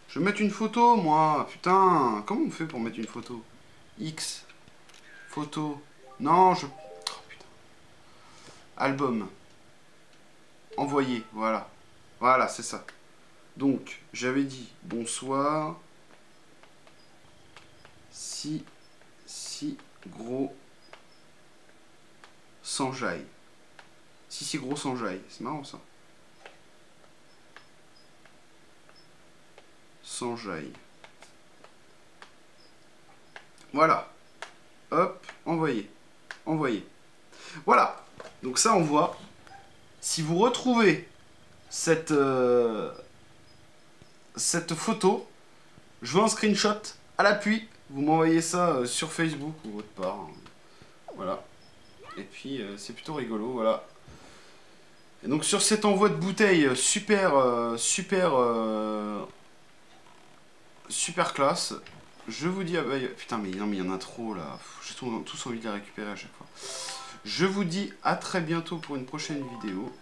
Je vais mettre une photo, moi. Putain. Comment on fait pour mettre une photo? X. Photo. Non, je... Oh, putain. Album. Envoyer. Voilà. Voilà, c'est ça. Donc, j'avais dit bonsoir. Si gros sans jaille. Si gros sans jaille. C'est marrant ça. Sans jaille. Voilà. Hop, envoyer. Envoyer. Voilà. Donc ça, on voit. Si vous retrouvez cette photo, je veux un screenshot à l'appui. Vous m'envoyez ça sur Facebook ou autre part. Voilà. Et puis, c'est plutôt rigolo, voilà. Et donc sur cet envoi de bouteille super classe, je vous dis... Ah bah, putain, mais non, mais il y en a trop, là. J'ai tous envie de les récupérer à chaque fois. Je vous dis à très bientôt pour une prochaine vidéo.